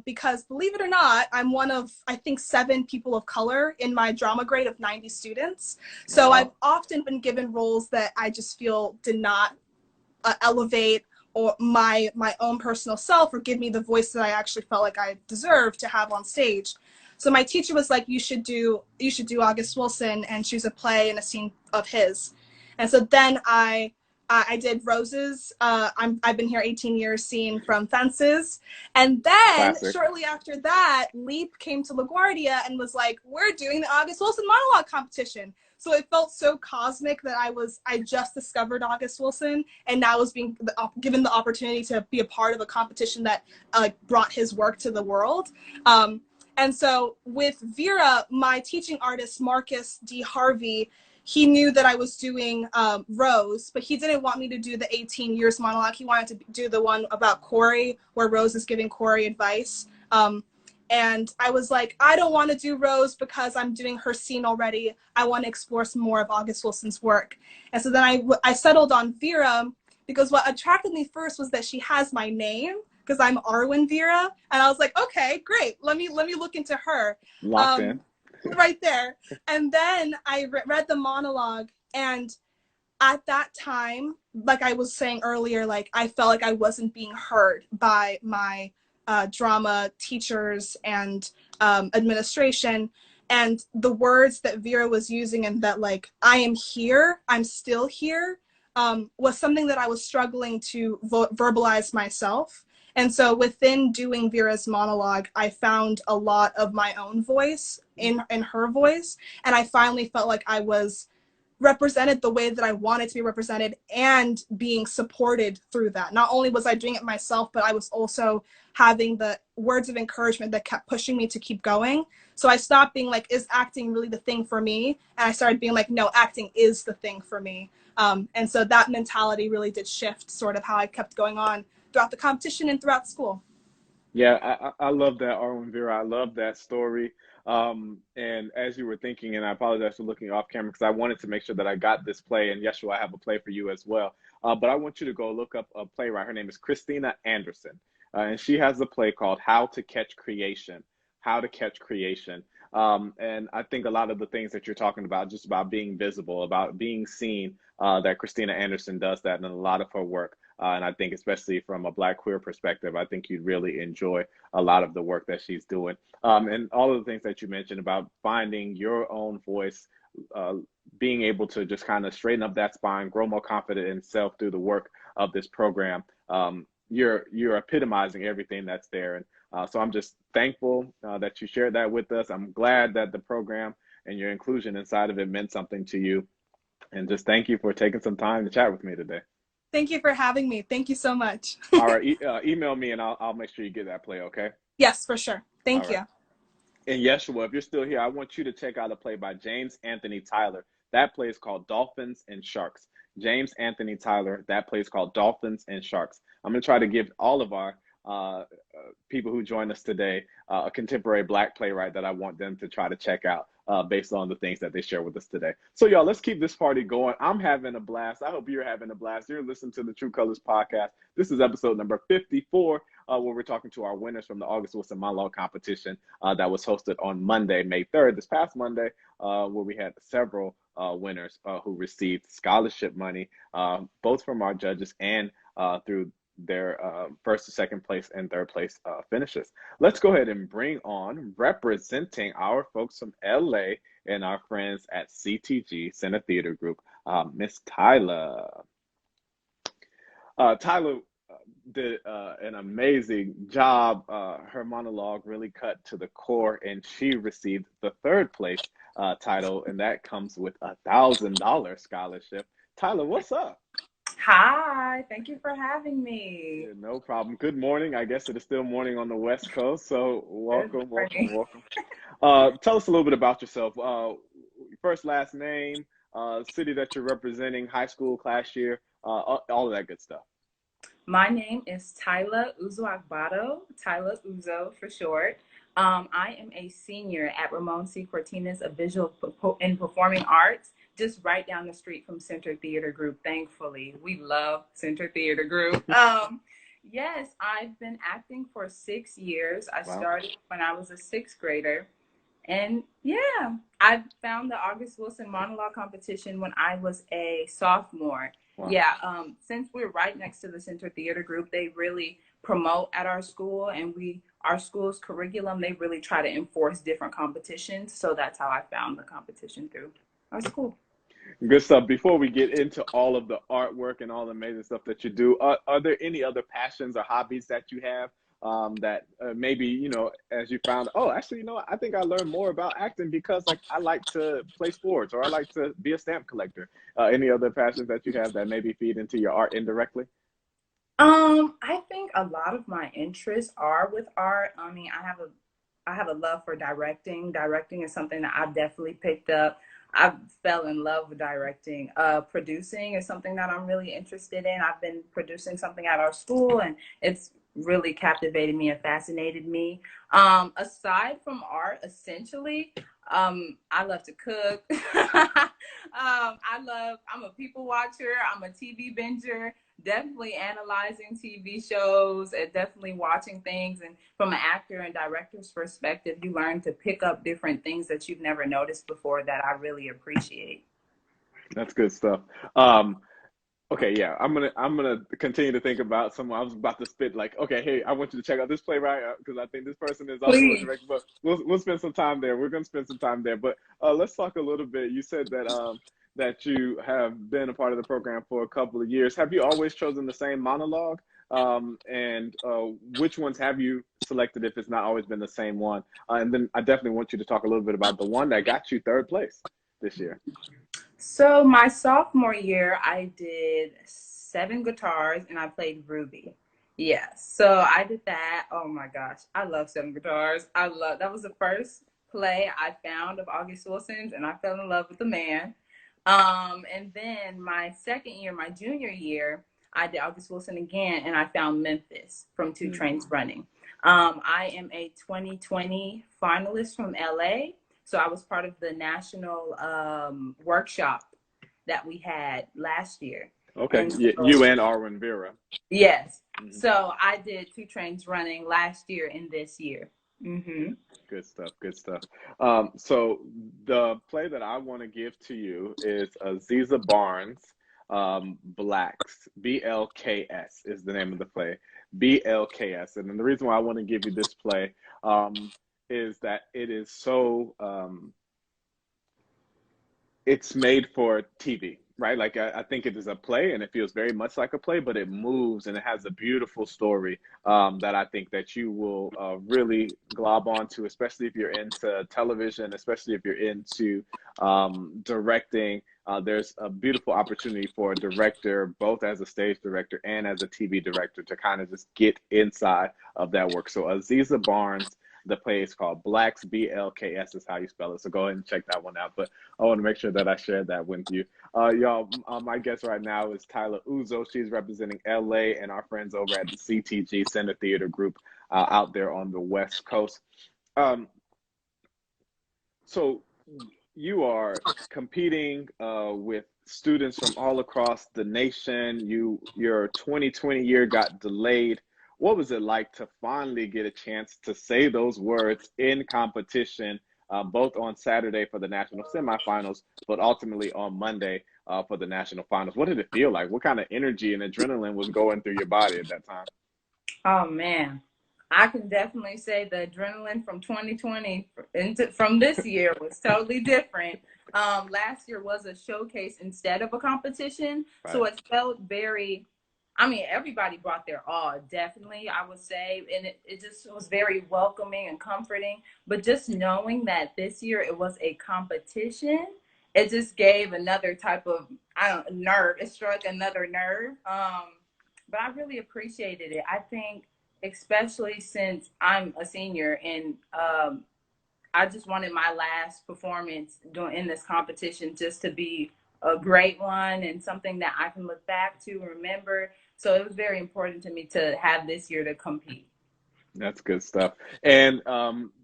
Because believe it or not, I'm one of, I think, 7 people of color in my drama grade of 90 students. So I've often been given roles that I just feel did not elevate or my own personal self or give me the voice that I actually felt like I deserved to have on stage. So my teacher was like, you should do August Wilson and choose a play and a scene of his. And so then I did Roses. I've been here 18 years, scene from Fences. And then Classic. Shortly after that, Leap came to LaGuardia and was like, we're doing the August Wilson monologue competition. So it felt so cosmic that I just discovered August Wilson and now was being given the opportunity to be a part of a competition that brought his work to the world. And so with Vera, my teaching artist, Marcus D. Harvey, he knew that I was doing Rose, but he didn't want me to do the 18 years monologue. He wanted to do the one about Corey, where Rose is giving Corey advice. And I was like, I don't want to do Rose because I'm doing her scene already. I want to explore some more of August Wilson's work. And so then I settled on Vera because what attracted me first was that she has my name because I'm Arwen-Vira. And I was like, okay, great. Let me look into her. Locked in. Right there. And then I read the monologue, and at that time, like I was saying earlier, like I felt like I wasn't being heard by my drama teachers and administration. And the words that Vera was using, and that like, I am here, I'm still here, was something that I was struggling to verbalize myself. And so within doing Vera's monologue, I found a lot of my own voice in her voice. And I finally felt like I was represented the way that I wanted to be represented and being supported through that. Not only was I doing it myself, but I was also having the words of encouragement that kept pushing me to keep going. So I stopped being like, is acting really the thing for me? And I started being like, no, acting is the thing for me. And so that mentality really did shift sort of how I kept going on throughout the competition and throughout school. Yeah, I love that, Arwen-Vira. I love that story. And as you were thinking, and I apologize for looking off camera because I wanted to make sure that I got this play, and Yeshua, I have a play for you as well. But I want you to go look up a playwright. Her name is Christina Anderson, and she has a play called How to Catch Creation. How to Catch Creation. And I think a lot of the things that you're talking about, just about being visible, about being seen, that Christina Anderson does that in a lot of her work. And I think especially from a Black queer perspective, I think you'd really enjoy a lot of the work that she's doing. And all of the things that you mentioned about finding your own voice, being able to just kind of straighten up that spine, grow more confident in self through the work of this program. You're epitomizing everything that's there. And so I'm just thankful that you shared that with us. I'm glad that the program and your inclusion inside of it meant something to you. And just thank you for taking some time to chat with me today. Thank you for having me. Thank you so much. All right, email me and I'll make sure you get that play, okay? Yes, for sure. Thank you. And Yeshua, if you're still here, I want you to check out a play by James Anthony Tyler. That play is called Dolphins and Sharks. James Anthony Tyler, that play is called Dolphins and Sharks. I'm going to try to give all of our people who join us today a contemporary Black playwright that I want them to try to check out based on the things that they share with us today. So y'all, let's keep this party going. I'm having a blast. I hope you're having a blast. You're listening to the True Colors podcast. This is episode number 54, where we're talking to our winners from the August Wilson Monologue competition that was hosted on Monday, May 3rd, this past Monday, where we had several winners who received scholarship money, both from our judges and through their first to second place and third place finishes. Let's go ahead and bring on, representing our folks from LA and our friends at CTG, Center Theater Group, Miss Tyla. Tyla, did an amazing job. Her monologue really cut to the core, and she received the third place title, and that comes with $1,000 scholarship. Tyla, what's up? Hi, thank you for having me. Yeah, no problem. Good morning. I guess it is still morning on the West Coast, so Good welcome, welcome, morning. welcome. Tell us a little bit about yourself. First, last name, city that you're representing, high school, class year, all of that good stuff. My name is Tyla Uzo, Tyla Uzo for short. I am a senior at Ramon C. Cortines of Visual and Performing Arts, just right down the street from Center Theater Group. Thankfully, we love Center Theater Group. Yes, I've been acting for 6 years. I Wow. started when I was a sixth grader. And yeah, I found the August Wilson monologue competition when I was a sophomore. Wow. Yeah, since we're right next to the Center Theater Group, they really promote at our school, and our school's curriculum, they really try to enforce different competitions. So that's how I found the competition through our school. Good stuff. Before we get into all of the artwork and all the amazing stuff that you do, are there any other passions or hobbies that you have that maybe, you know, as you found, oh, actually, you know, I think I learned more about acting because like I like to play sports or I like to be a stamp collector. Any other passions that you have that maybe feed into your art indirectly? I think a lot of my interests are with art. I mean, I have a love for directing. Directing is something that I've definitely picked up. I fell in love with directing. Producing is something that I'm really interested in. I've been producing something at our school, and it's really captivated me and fascinated me. Aside from art, essentially, I love to cook. I'm a people watcher. I'm a TV binger. Definitely analyzing TV shows and definitely watching things. And from an actor and director's perspective, you learn to pick up different things that you've never noticed before that I really appreciate. That's good stuff. Okay, yeah, I'm gonna continue to think about someone. I was about to spit like, okay, hey, I want you to check out this playwright because I think this person is also a Please. director. But we'll spend some time there. We're gonna spend some time there. But let's talk a little bit. You said that that you have been a part of the program for a couple of years. Have you always chosen the same monologue? And which ones have you selected if it's not always been the same one? And then I definitely want you to talk a little bit about the one that got you third place this year. So my sophomore year, I did 7 guitars and I played Ruby. Yeah, so I did that. Oh my gosh, I love 7 guitars. That was the first play I found of August Wilson's, and I fell in love with the man. And then my second year, my junior year, I did August Wilson again, and I found Memphis from 2 Trains Running. I am a 2020 finalist from LA. So I was part of the national workshop that we had last year. Okay, And so, you and Arwen-Vira. Yes. Mm-hmm. So I did 2 Trains Running last year and this year. Mm-hmm. Good stuff. Good stuff. So the play that I want to give to you is Aziza Barnes, Blacks. BLKS is the name of the play. BLKS. And then the reason why I want to give you this play is that it is so it's made for TV, right? Like I think it is a play and it feels very much like a play, but it moves and it has a beautiful story that I think that you will really glob onto, especially if you're into television, especially if you're into directing. There's a beautiful opportunity for a director, both as a stage director and as a TV director, to kind of just get inside of that work. So Aziza Barnes, the play is called Blacks, BLKS is how you spell it. So go ahead and check that one out. But I want to make sure that I share that with you. Y'all, my guest right now is Tyla Uzo. She's representing LA and our friends over at the CTG Center Theater Group out there on the West Coast. So you are competing with students from all across the nation. Your 2020 year got delayed. What was it like to finally get a chance to say those words in competition, both on Saturday for the national semifinals, but ultimately on Monday for the national finals? What did it feel like? What kind of energy and adrenaline was going through your body at that time? Oh, man. I can definitely say the adrenaline from 2020 from this year was totally different. Last year was a showcase instead of a competition. Right. So it felt very, I mean, everybody brought their all, definitely, I would say. And it just was very welcoming and comforting. But just knowing that this year it was a competition, it just gave another type of, I don't nerve. It struck another nerve. But I really appreciated it. I think, especially since I'm a senior and I just wanted my last performance in this competition just to be a great one and something that I can look back to and remember. So it was very important to me to have this year to compete. That's good stuff. And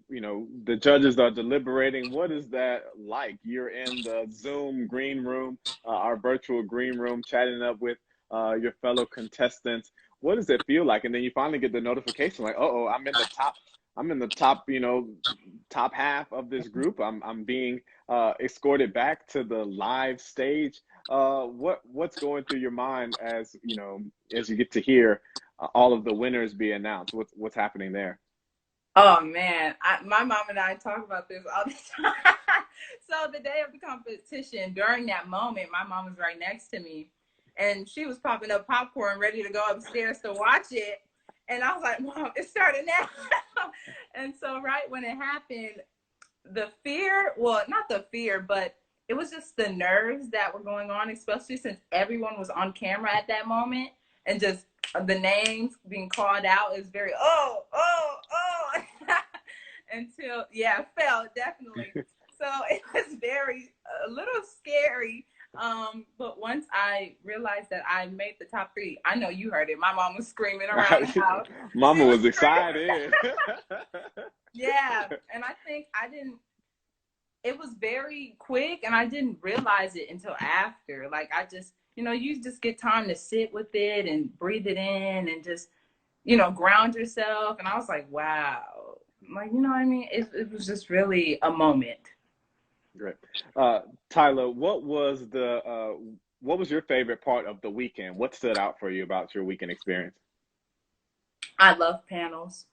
you know, the judges are deliberating. What is that like? You're in the Zoom green room, our virtual green room, chatting up with your fellow contestants. What does it feel like? And then you finally get the notification, like, oh, I'm in the top. I'm in the top, you know, top half of this group. I'm being escorted back to the live stage. What's going through your mind as you know, as you get to hear all of the winners be announced? What's happening there? Oh man, my mom and I talk about this all the time. So the day of the competition, during that moment, my mom was right next to me, and she was popping up popcorn, ready to go upstairs to watch it. And I was like, Mom, it started now. And so right when it happened, the fear, well, not the fear, but it was just the nerves that were going on, especially since everyone was on camera at that moment, and just the names being called out is very, oh. Until, yeah, it felt definitely. So it was a little scary. But once I realized that I made the top 3, I know you heard it. My mom was screaming around the house. Mama was excited. Yeah. And I think it was very quick and I didn't realize it until after. Like I just, you just get time to sit with it and breathe it in and just, ground yourself. And I was like, wow. Like, you know what I mean? It was just really a moment. Great. Tyla, what was your favorite part of the weekend? What stood out for you about your weekend experience? I love panels.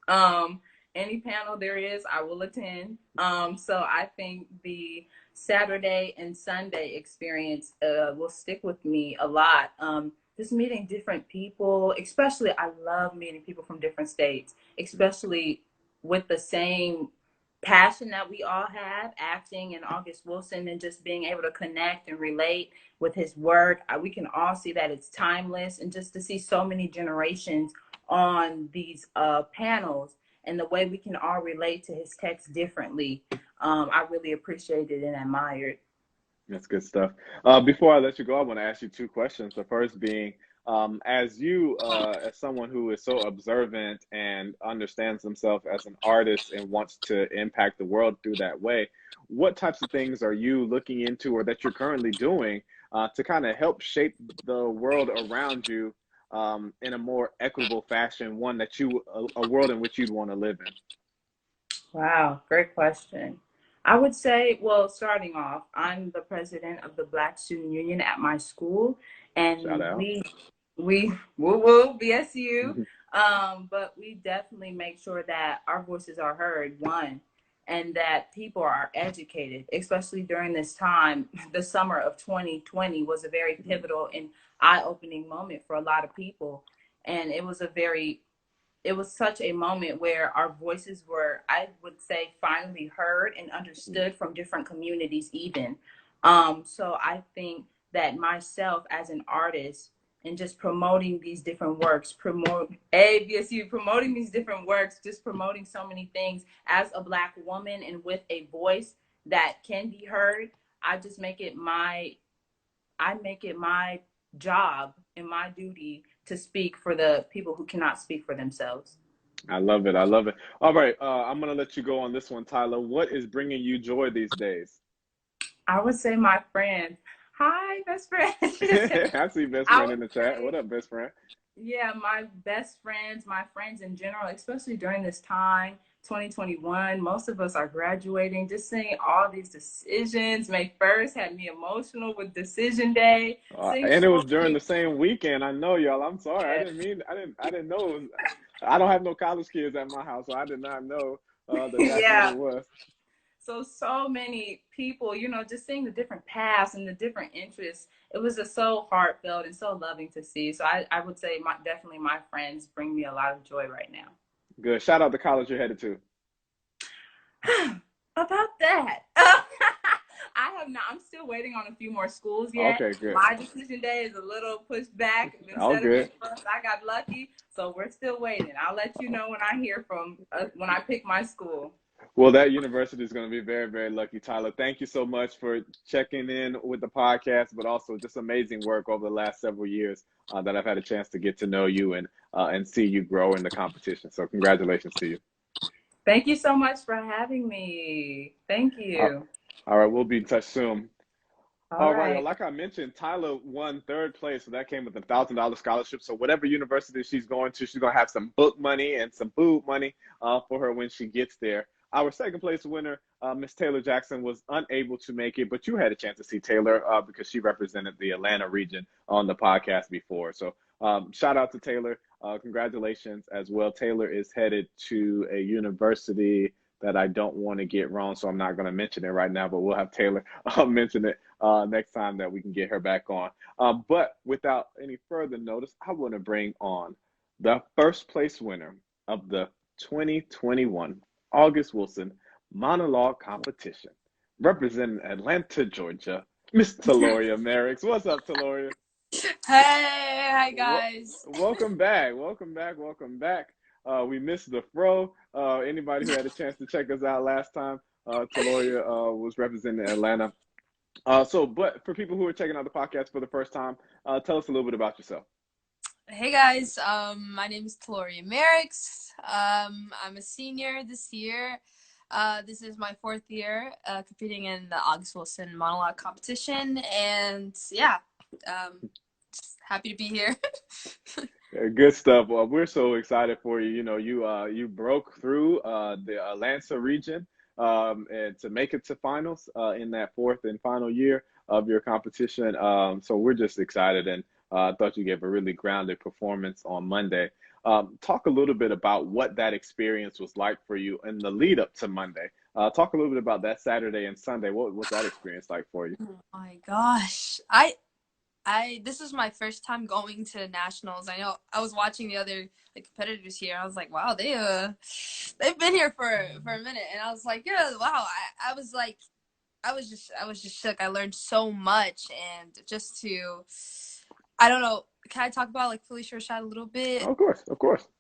Any panel there is, I will attend. So I think the Saturday and Sunday experience will stick with me a lot. Just meeting different people, especially I love meeting people from different states, especially with the same passion that we all have, acting and August Wilson, and just being able to connect and relate with his work. We can all see that it's timeless, and just to see so many generations on these panels and the way we can all relate to his text differently, I really appreciated and admired. That's good stuff. Before I let you go, I want to ask you 2 questions. The first being, as someone who is so observant and understands himself as an artist and wants to impact the world through that way, what types of things are you looking into or that you're currently doing to kind of help shape the world around you in a more equitable fashion, a world in which you'd want to live in? Wow, great question. I would say, well, starting off, I'm the president of the Black Student Union at my school, and we woo woo BSU, but we definitely make sure that our voices are heard, one, and that people are educated, especially during this time. The summer of 2020 was a very pivotal and eye-opening moment for a lot of people, and it was such a moment where our voices were, I would say, finally heard and understood from different communities even. So I think that myself as an artist and just promoting these different works, promoting these different works, just promoting so many things as a Black woman and with a voice that can be heard, I just make it my job and my duty to speak for the people who cannot speak for themselves. I love it. I love it. All right. I'm going to let you go on this one, Tyla. What is bringing you joy these days? I would say my friends. Hi, best friend. I see best friend in the chat. What up, best friend? Yeah, my best friends, my friends in general, especially during this time, 2021, most of us are graduating. Just seeing all these decisions. May 1st had me emotional with decision day. And it was during the same weekend. I know, y'all. I'm sorry. Yeah. I didn't know. I don't have no college kids at my house, so I did not know that's what it was. So many people, you know, just seeing the different paths and the different interests. It was just so heartfelt and so loving to see. So I would say definitely my friends bring me a lot of joy right now. Good. Shout out the college you're headed to. About that. I have not. I'm still waiting on a few more schools yet. Okay, good. My decision day is a little pushed back. All Instead of good. first, I got lucky, so we're still waiting. I'll let you know when I hear from when I pick my school. Well, that university is going to be very, very lucky, Tyler. Thank you so much for checking in with the podcast, but also just amazing work over the last several years that I've had a chance to get to know you and see you grow in the competition. So congratulations to you. Thank you so much for having me. Thank you. All right, we'll be in touch soon. All right. Like I mentioned, Tyla won 3rd place, so that came with $1,000 scholarship. So whatever university she's going to, she's going to have some book money and some food money for her when she gets there. Our 2nd place winner, Miss Taylor Jackson, was unable to make it, but you had a chance to see Taylor because she represented the Atlanta region on the podcast before. So shout out to Taylor. Congratulations as well. Taylor is headed to a university that I don't want to get wrong, so I'm not going to mention it right now, but we'll have Taylor mention it next time that we can get her back on. But without any further notice, I want to bring on the 1st place winner of the 2021 August Wilson Monologue competition, representing Atlanta, Georgia, Miss Taloria Merricks. What's up, Taloria? Hey, hi guys. Welcome back. We missed the fro. Anybody who had a chance to check us out last time, Taloria was representing Atlanta. But for people who are checking out the podcast for the first time, tell us a little bit about yourself. Hey guys, my name is Taloria Merricks. I'm a senior this year. This is my 4th year competing in the August Wilson Monologue competition, and yeah, just happy to be here. Good stuff. Well, we're so excited for you. You know, you broke through the Atlanta region and to make it to finals in that 4th and final year of your competition. So we're just excited, and I thought you gave a really grounded performance on Monday. Talk a little bit about what that experience was like for you in the lead up to Monday. Talk a little bit about that Saturday and Sunday. What was that experience like for you? Oh my gosh. This was my first time going to nationals. I know I was watching the other competitors here. I was like, wow, they've been here for a minute, and I was like, yeah, wow. I was just shook. I learned so much, and just to, I don't know. Can I talk about Felicia Rashad a little bit? Of course.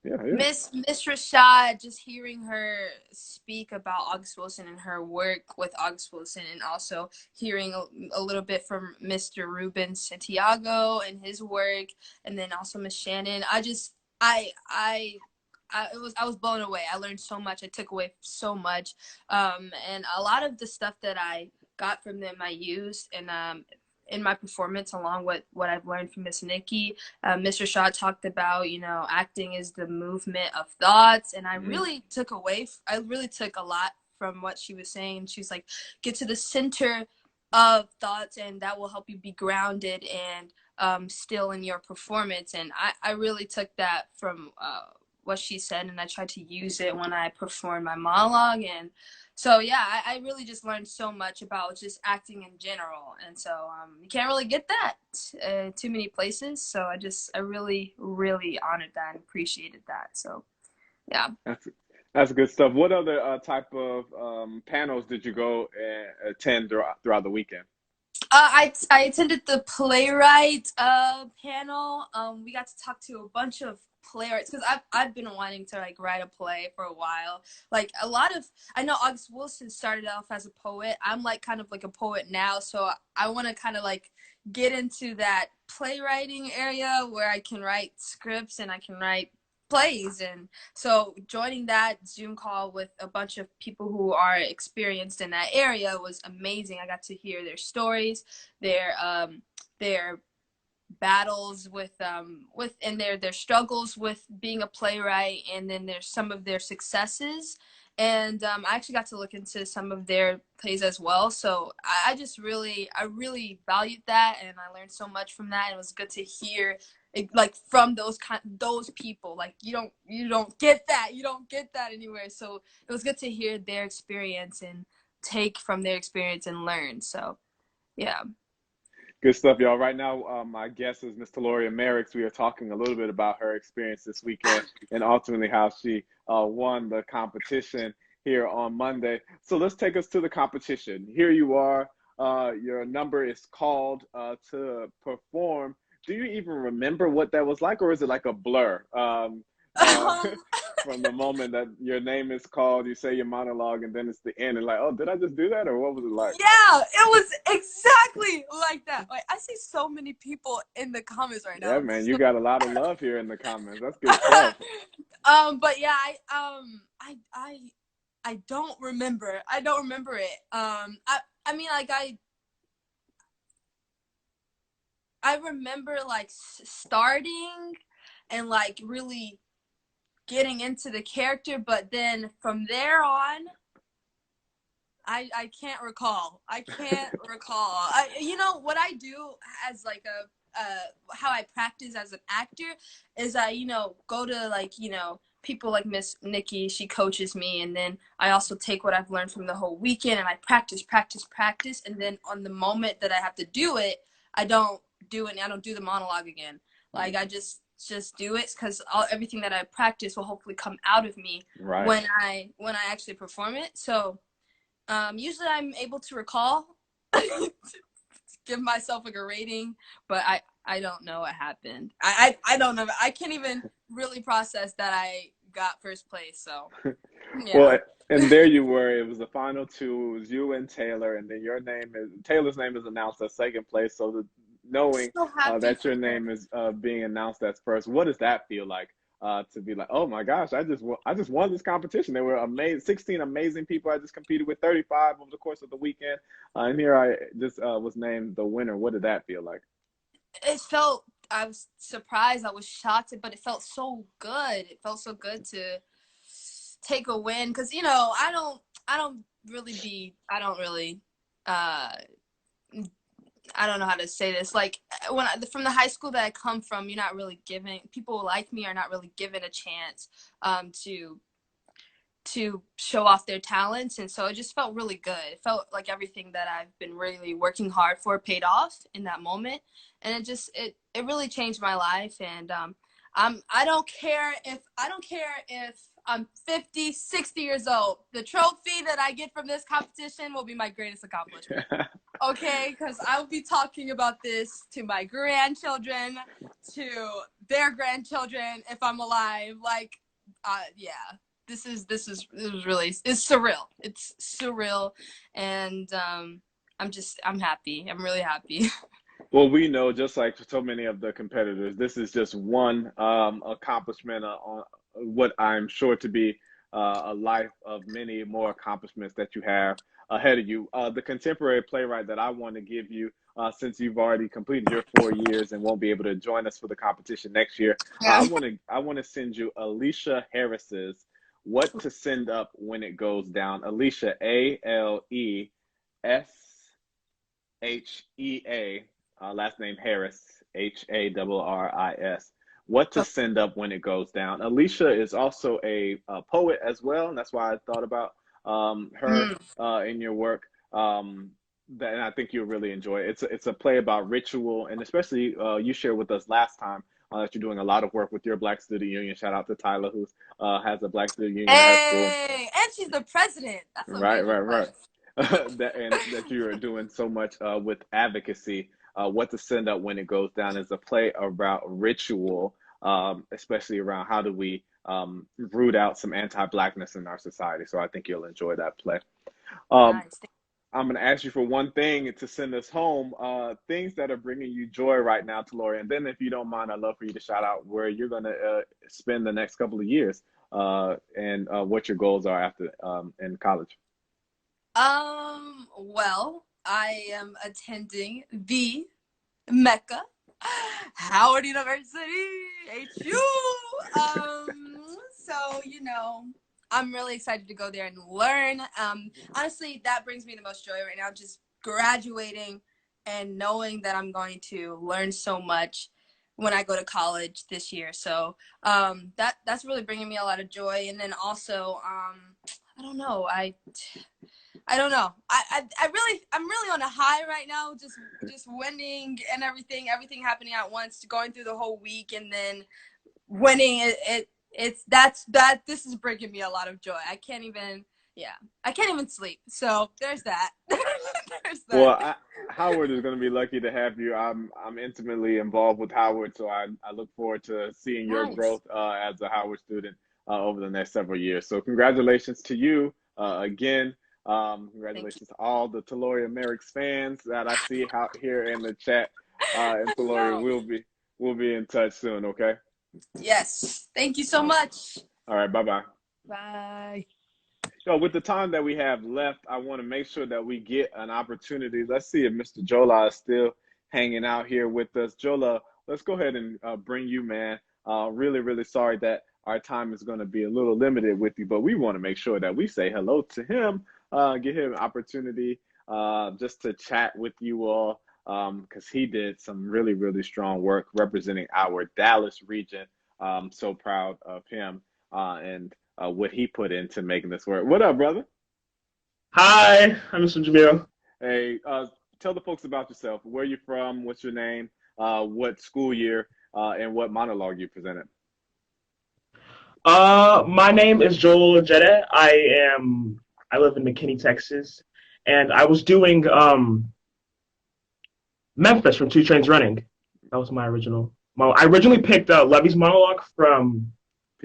Yeah. Miss Rashad, just hearing her speak about August Wilson and her work with August Wilson, and also hearing a little bit from Mr. Ruben Santiago and his work, and then also Miss Shannon. I was blown away. I learned so much. I took away so much, and a lot of the stuff that I got from them I used in my performance, along with what I've learned from Miss Nikki. Mr. Shaw talked about, acting is the movement of thoughts, and I really took a lot from what she was saying. She was like, get to the center of thoughts, and that will help you be grounded and still in your performance. And I really took that from what she said, and I tried to use it when I performed my monologue. And so, yeah, I really just learned so much about just acting in general. And so you can't really get that too many places. So I really, really honored that and appreciated that. So, yeah. That's good stuff. What other type of panels did you go and attend throughout the weekend? I attended the playwright panel. We got to talk to a bunch of playwrights, because I've been wanting to write a play for a while. I know August Wilson started off as a poet. I'm kind of a poet now, so I want to kind of get into that playwriting area where I can write scripts and I can write plays. And so joining that Zoom call with a bunch of people who are experienced in that area was amazing. I got to hear their stories, their battles with and their struggles with being a playwright, and then there's some of their successes. And I actually got to look into some of their plays as well. So I really valued that, and I learned so much from that. And it was good to hear from those people. You don't get that anywhere. So it was good to hear their experience and take from their experience and learn. So yeah. Good stuff, y'all. Right now, my guest is Miss Taloria Merricks. We are talking a little bit about her experience this weekend and ultimately how she won the competition here on Monday. So let's take us to the competition. Here you are. Your number is called to perform. Do you even remember what that was like, or is it like a blur? From the moment that your name is called, you say your monologue, and then it's the end, and like, oh, did I just do that, or what was it like? Yeah, it was exactly like that. Like, I see so many people in the comments right now. Yeah, man, you got a lot of love here in the comments. That's good stuff. But yeah, I don't remember. I don't remember it. I mean, like I remember like starting and like really getting into the character, but then from there on, I can't recall. I can't recall. You know what I do as like how I practice as an actor is I, you know, go to like, you know, people like Miss Nikki, she coaches me, and then I also take what I've learned from the whole weekend and I practice, and then on the moment that I have to do it, I don't do it. I don't do the monologue again. Like I just do it because everything that I practice will hopefully come out of me when I actually perform it. So usually I'm able to recall, give myself like a rating, but I don't know what happened. I don't know. I can't even really process that I got first place. So yeah. Well, and there you were. It was the final two. It was you and Taylor, and then Taylor's name is announced as second place. So knowing So that your name is being announced as first, what does that feel like? To be like, oh my gosh, I just won this competition. There were 16 amazing people. I just competed with 35 over the course of the weekend, and here I just was named the winner. What did that feel like? I was surprised. I was shocked, but it felt so good. It felt so good to take a win because, you know, I don't really I don't know how to say this. Like from the high school that I come from, you're not really given, people like me are not really given a chance to show off their talents. And so it just felt really good. It felt like everything that I've been really working hard for paid off in that moment. And it really changed my life. And I don't care if I'm 50, 60 years old. The trophy that I get from this competition will be my greatest accomplishment. Okay, because I'll be talking about this to my grandchildren, to their grandchildren if I'm alive. Like, yeah, this is really, it's surreal. It's surreal, and I'm happy. I'm really happy. Well, we know, just like so many of the competitors, this is just one accomplishment on what I'm sure to be a life of many more accomplishments that you have ahead of you. The contemporary playwright that I want to give you, since you've already completed your 4 years and won't be able to join us for the competition next year, Yeah. I want to send you Alicia Harris's "What to Send Up When It Goes Down." Alicia, ALESHEA. Last name Harris, HARRIS. What to Send Up When It Goes Down. Alicia is also a poet as well, and that's why I thought about her in your work. And I think you'll really enjoy it. It's a play about ritual, and especially you shared with us last time that you're doing a lot of work with your Black Student Union. Shout out to Tyla, who has a Black Student Union at her school. Hey, and she's the president. That's right. that you are doing so much with advocacy. What to Send Up When It Goes Down is a play about ritual, especially around how do we root out some anti-Blackness in our society. So I think you'll enjoy that play. Nice. I'm going to ask you for one thing to send us home, things that are bringing you joy right now, Taloria. And then if you don't mind, I'd love for you to shout out where you're going to spend the next couple of years and what your goals are after in college. Well, I am attending the Mecca, Howard University, HU. So, you know, I'm really excited to go there and learn. Honestly, that brings me the most joy right now, just graduating and knowing that I'm going to learn so much when I go to college this year. So that's really bringing me a lot of joy. And then also, I don't know, I don't know. I'm really on a high right now. Just winning and everything happening at once, going through the whole week and then winning. This is bringing me a lot of joy. I can't even sleep. So there's that. There's that. Well, Howard is going to be lucky to have you. I'm intimately involved with Howard, so I look forward to seeing your Nice. growth as a Howard student over the next several years. So congratulations to you again. Congratulations to all the Taloria Merrick's fans that I see out here in the chat. And Taloria, we'll be in touch soon. Okay. Yes. Thank you so much. All right. Bye-bye. Bye. So with the time that we have left, I want to make sure that we get an opportunity. Let's see if Mr. Jola is still hanging out here with us. Jola, let's go ahead and bring you, man. Really, really sorry that our time is going to be a little limited with you, but we want to make sure that we say hello to him, give him an opportunity just to chat with you all because he did some really, really strong work representing our Dallas region. So proud of him and what he put into making this work. What up, brother? Hi, I'm Mr. Jamil. Hey, tell the folks about yourself. Where you from? What's your name? What school year? And what monologue you presented? My name is Jola. I live in McKinney, Texas, and I was doing Memphis from Two Trains Running. That was my original. I originally picked Levy's monologue from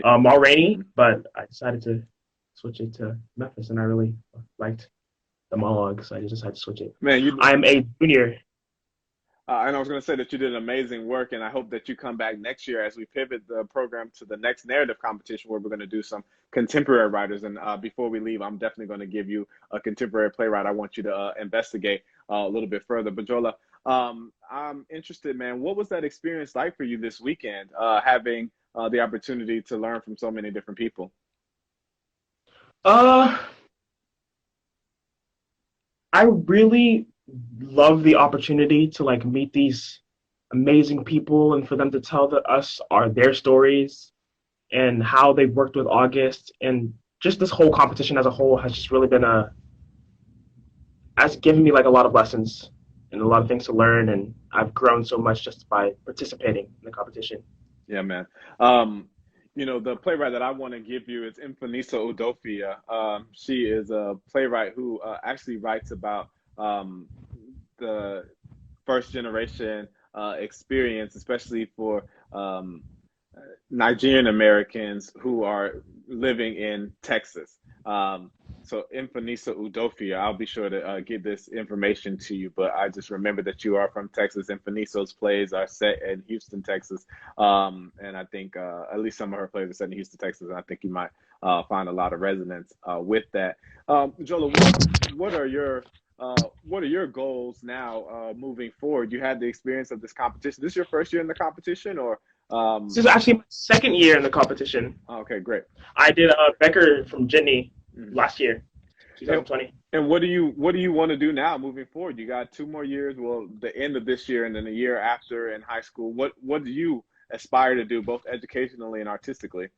Mulroney, but I decided to switch it to Memphis, and I really liked the monologue, so I just decided to switch it. Man, I'm a junior. And I was going to say that you did amazing work, and I hope that you come back next year as we pivot the program to the next narrative competition where we're going to do some contemporary writers. And before we leave, I'm definitely going to give you a contemporary playwright I want you to investigate a little bit further. But Jola, I'm interested, man. What was that experience like for you this weekend, having the opportunity to learn from so many different people? I really love the opportunity to like meet these amazing people and for them to tell their stories and how they worked with August, and just this whole competition as a whole has just really been has given me like a lot of lessons and a lot of things to learn, and I've grown so much just by participating in the competition. Yeah, man. You know, the playwright that I want to give you is Infinisa Odofia. She is a playwright who actually writes about the first generation experience, especially for Nigerian Americans who are living in Texas. So Infinisa Odofia, I'll be sure to get this information to you, but I just remember that you are from Texas. Infinisa's plays are set in Houston, Texas. And I think at least some of her plays are set in Houston, Texas, and I think you might find a lot of resonance with that. Jola, what are your goals now moving forward? You had the experience of this competition. This is your first year in the competition, or? This is actually my second year in the competition. Okay, great. I did Becker from Jitney last year, 2020. And what do you want to do now moving forward? You got 2 more years, well, the end of this year and then a year after in high school. What do you aspire to do, both educationally and artistically?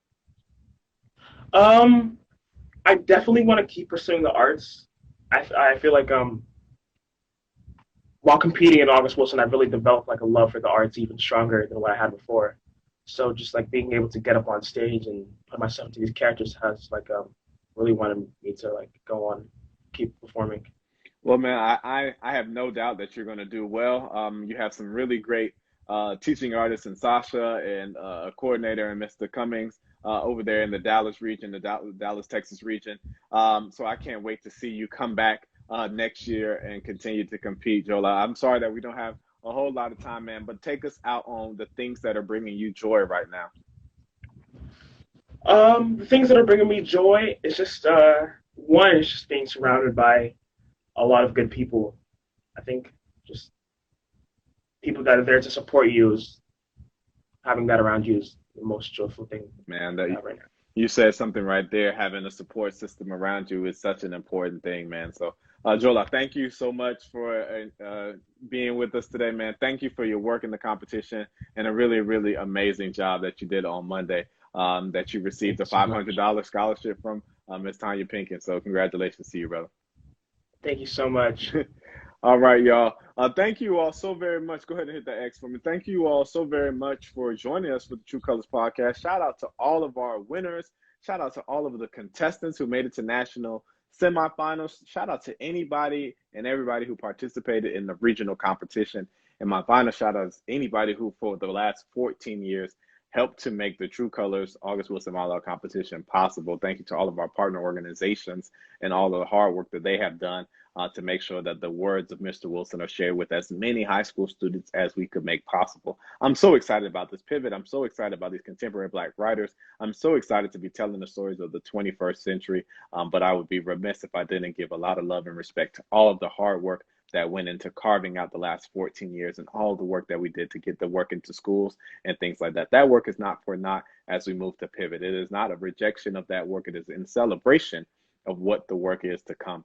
I definitely want to keep pursuing the arts. I feel like while competing in August Wilson, I really developed like a love for the arts even stronger than what I had before. So just like being able to get up on stage and put myself into these characters has like really wanted me to like go on, keep performing. Well, man, I have no doubt that you're going to do well. You have some really great teaching artists in Sasha and a coordinator in Mr. Cummings over there in the Dallas region, the Dallas, Texas region. So I can't wait to see you come back next year and continue to compete, Jola. I'm sorry that we don't have a whole lot of time, man, but take us out on the things that are bringing you joy right now. The things that are bringing me joy is just one is just being surrounded by a lot of good people. I think just people that are there to support you, is having that around you is the most joyful thing. Man, right now. You said something right there. Having a support system around you is such an important thing, man. So, Jola, thank you so much for being with us today, man. Thank you for your work in the competition and a really, really amazing job that you did on Monday, that you received a $500 scholarship from Ms. Tanya Pinkin. So congratulations to you, brother. Thank you so much. All right, y'all. Thank you all so very much. Go ahead and hit the X for me. Thank you all so very much for joining us for the True Colors podcast. Shout out to all of our winners. Shout out to all of the contestants who made it to national semifinals. Shout out to anybody and everybody who participated in the regional competition. And my final shout out is anybody who, for the last 14 years, helped to make the True Colors August Wilson Monologue competition possible. Thank you to all of our partner organizations and all of the hard work that they have done to make sure that the words of Mr. Wilson are shared with as many high school students as we could make possible. I'm so excited about this pivot. I'm so excited about these contemporary Black writers. I'm so excited to be telling the stories of the 21st century, but I would be remiss if I didn't give a lot of love and respect to all of the hard work that went into carving out the last 14 years and all the work that we did to get the work into schools and things like that. That work is not for naught as we move to pivot. It is not a rejection of that work. It is in celebration of what the work is to come.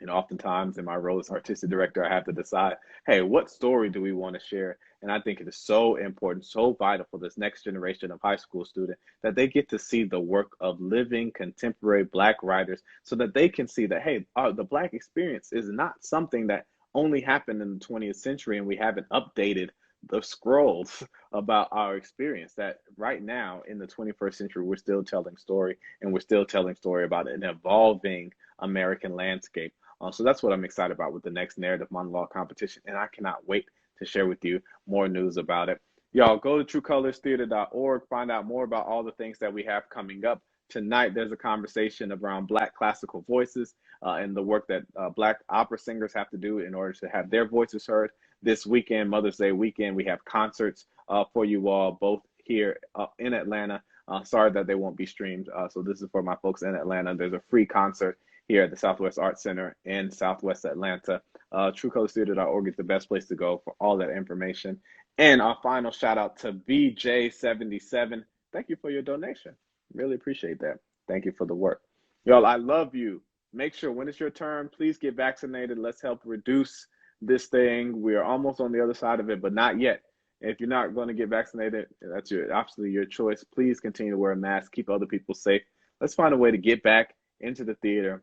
And oftentimes in my role as artistic director, I have to decide, hey, what story do we want to share? And I think it is so important, so vital for this next generation of high school student that they get to see the work of living contemporary Black writers so that they can see that, hey, the Black experience is not something that only happened in the 20th century and we haven't updated the scrolls about our experience, that right now in the 21st century, we're still telling story and we're still telling story about an evolving American landscape. So that's what I'm excited about with the next narrative monologue competition. And I cannot wait to share with you more news about it. Y'all go to truecolorstheater.org, find out more about all the things that we have coming up. Tonight, there's a conversation around Black classical voices and the work that Black opera singers have to do in order to have their voices heard. This weekend, Mother's Day weekend, we have concerts for you all, both here in Atlanta. Sorry that they won't be streamed. So this is for my folks in Atlanta. There's a free concert here at the Southwest Arts Center in Southwest Atlanta. TrueColorsTheater.org is the best place to go for all that information. And our final shout out to BJ77. Thank you for your donation. Really appreciate that. Thank you for the work. Y'all, I love you. Make sure when it's your turn, please get vaccinated. Let's help reduce this thing. We are almost on the other side of it, but not yet. If you're not going to get vaccinated, that's absolutely your choice. Please continue to wear a mask. Keep other people safe. Let's find a way to get back into the theater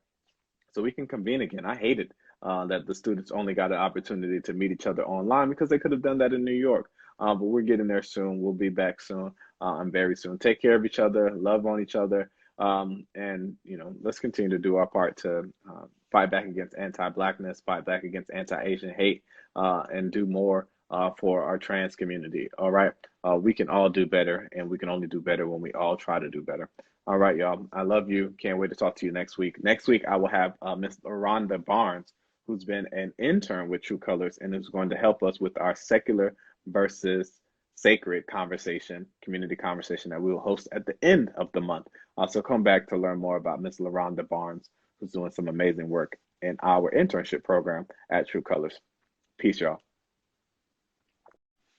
so we can convene again. I hated that the students only got an opportunity to meet each other online because they could have done that in New York. But we're getting there soon. We'll be back soon and very soon. Take care of each other, love on each other, and let's continue to do our part to fight back against anti-Blackness, fight back against anti-Asian hate, and do more for our trans community. All right, we can all do better, and we can only do better when we all try to do better. All right, y'all. I love you. Can't wait to talk to you next week. Next week, I will have Miss Rhonda Barnes, who's been an intern with True Colors and is going to help us with our secular versus sacred conversation, community conversation that we will host at the end of the month. So come back to learn more about Miss LaRonda Barnes, who's doing some amazing work in our internship program at True Colors. Peace, y'all.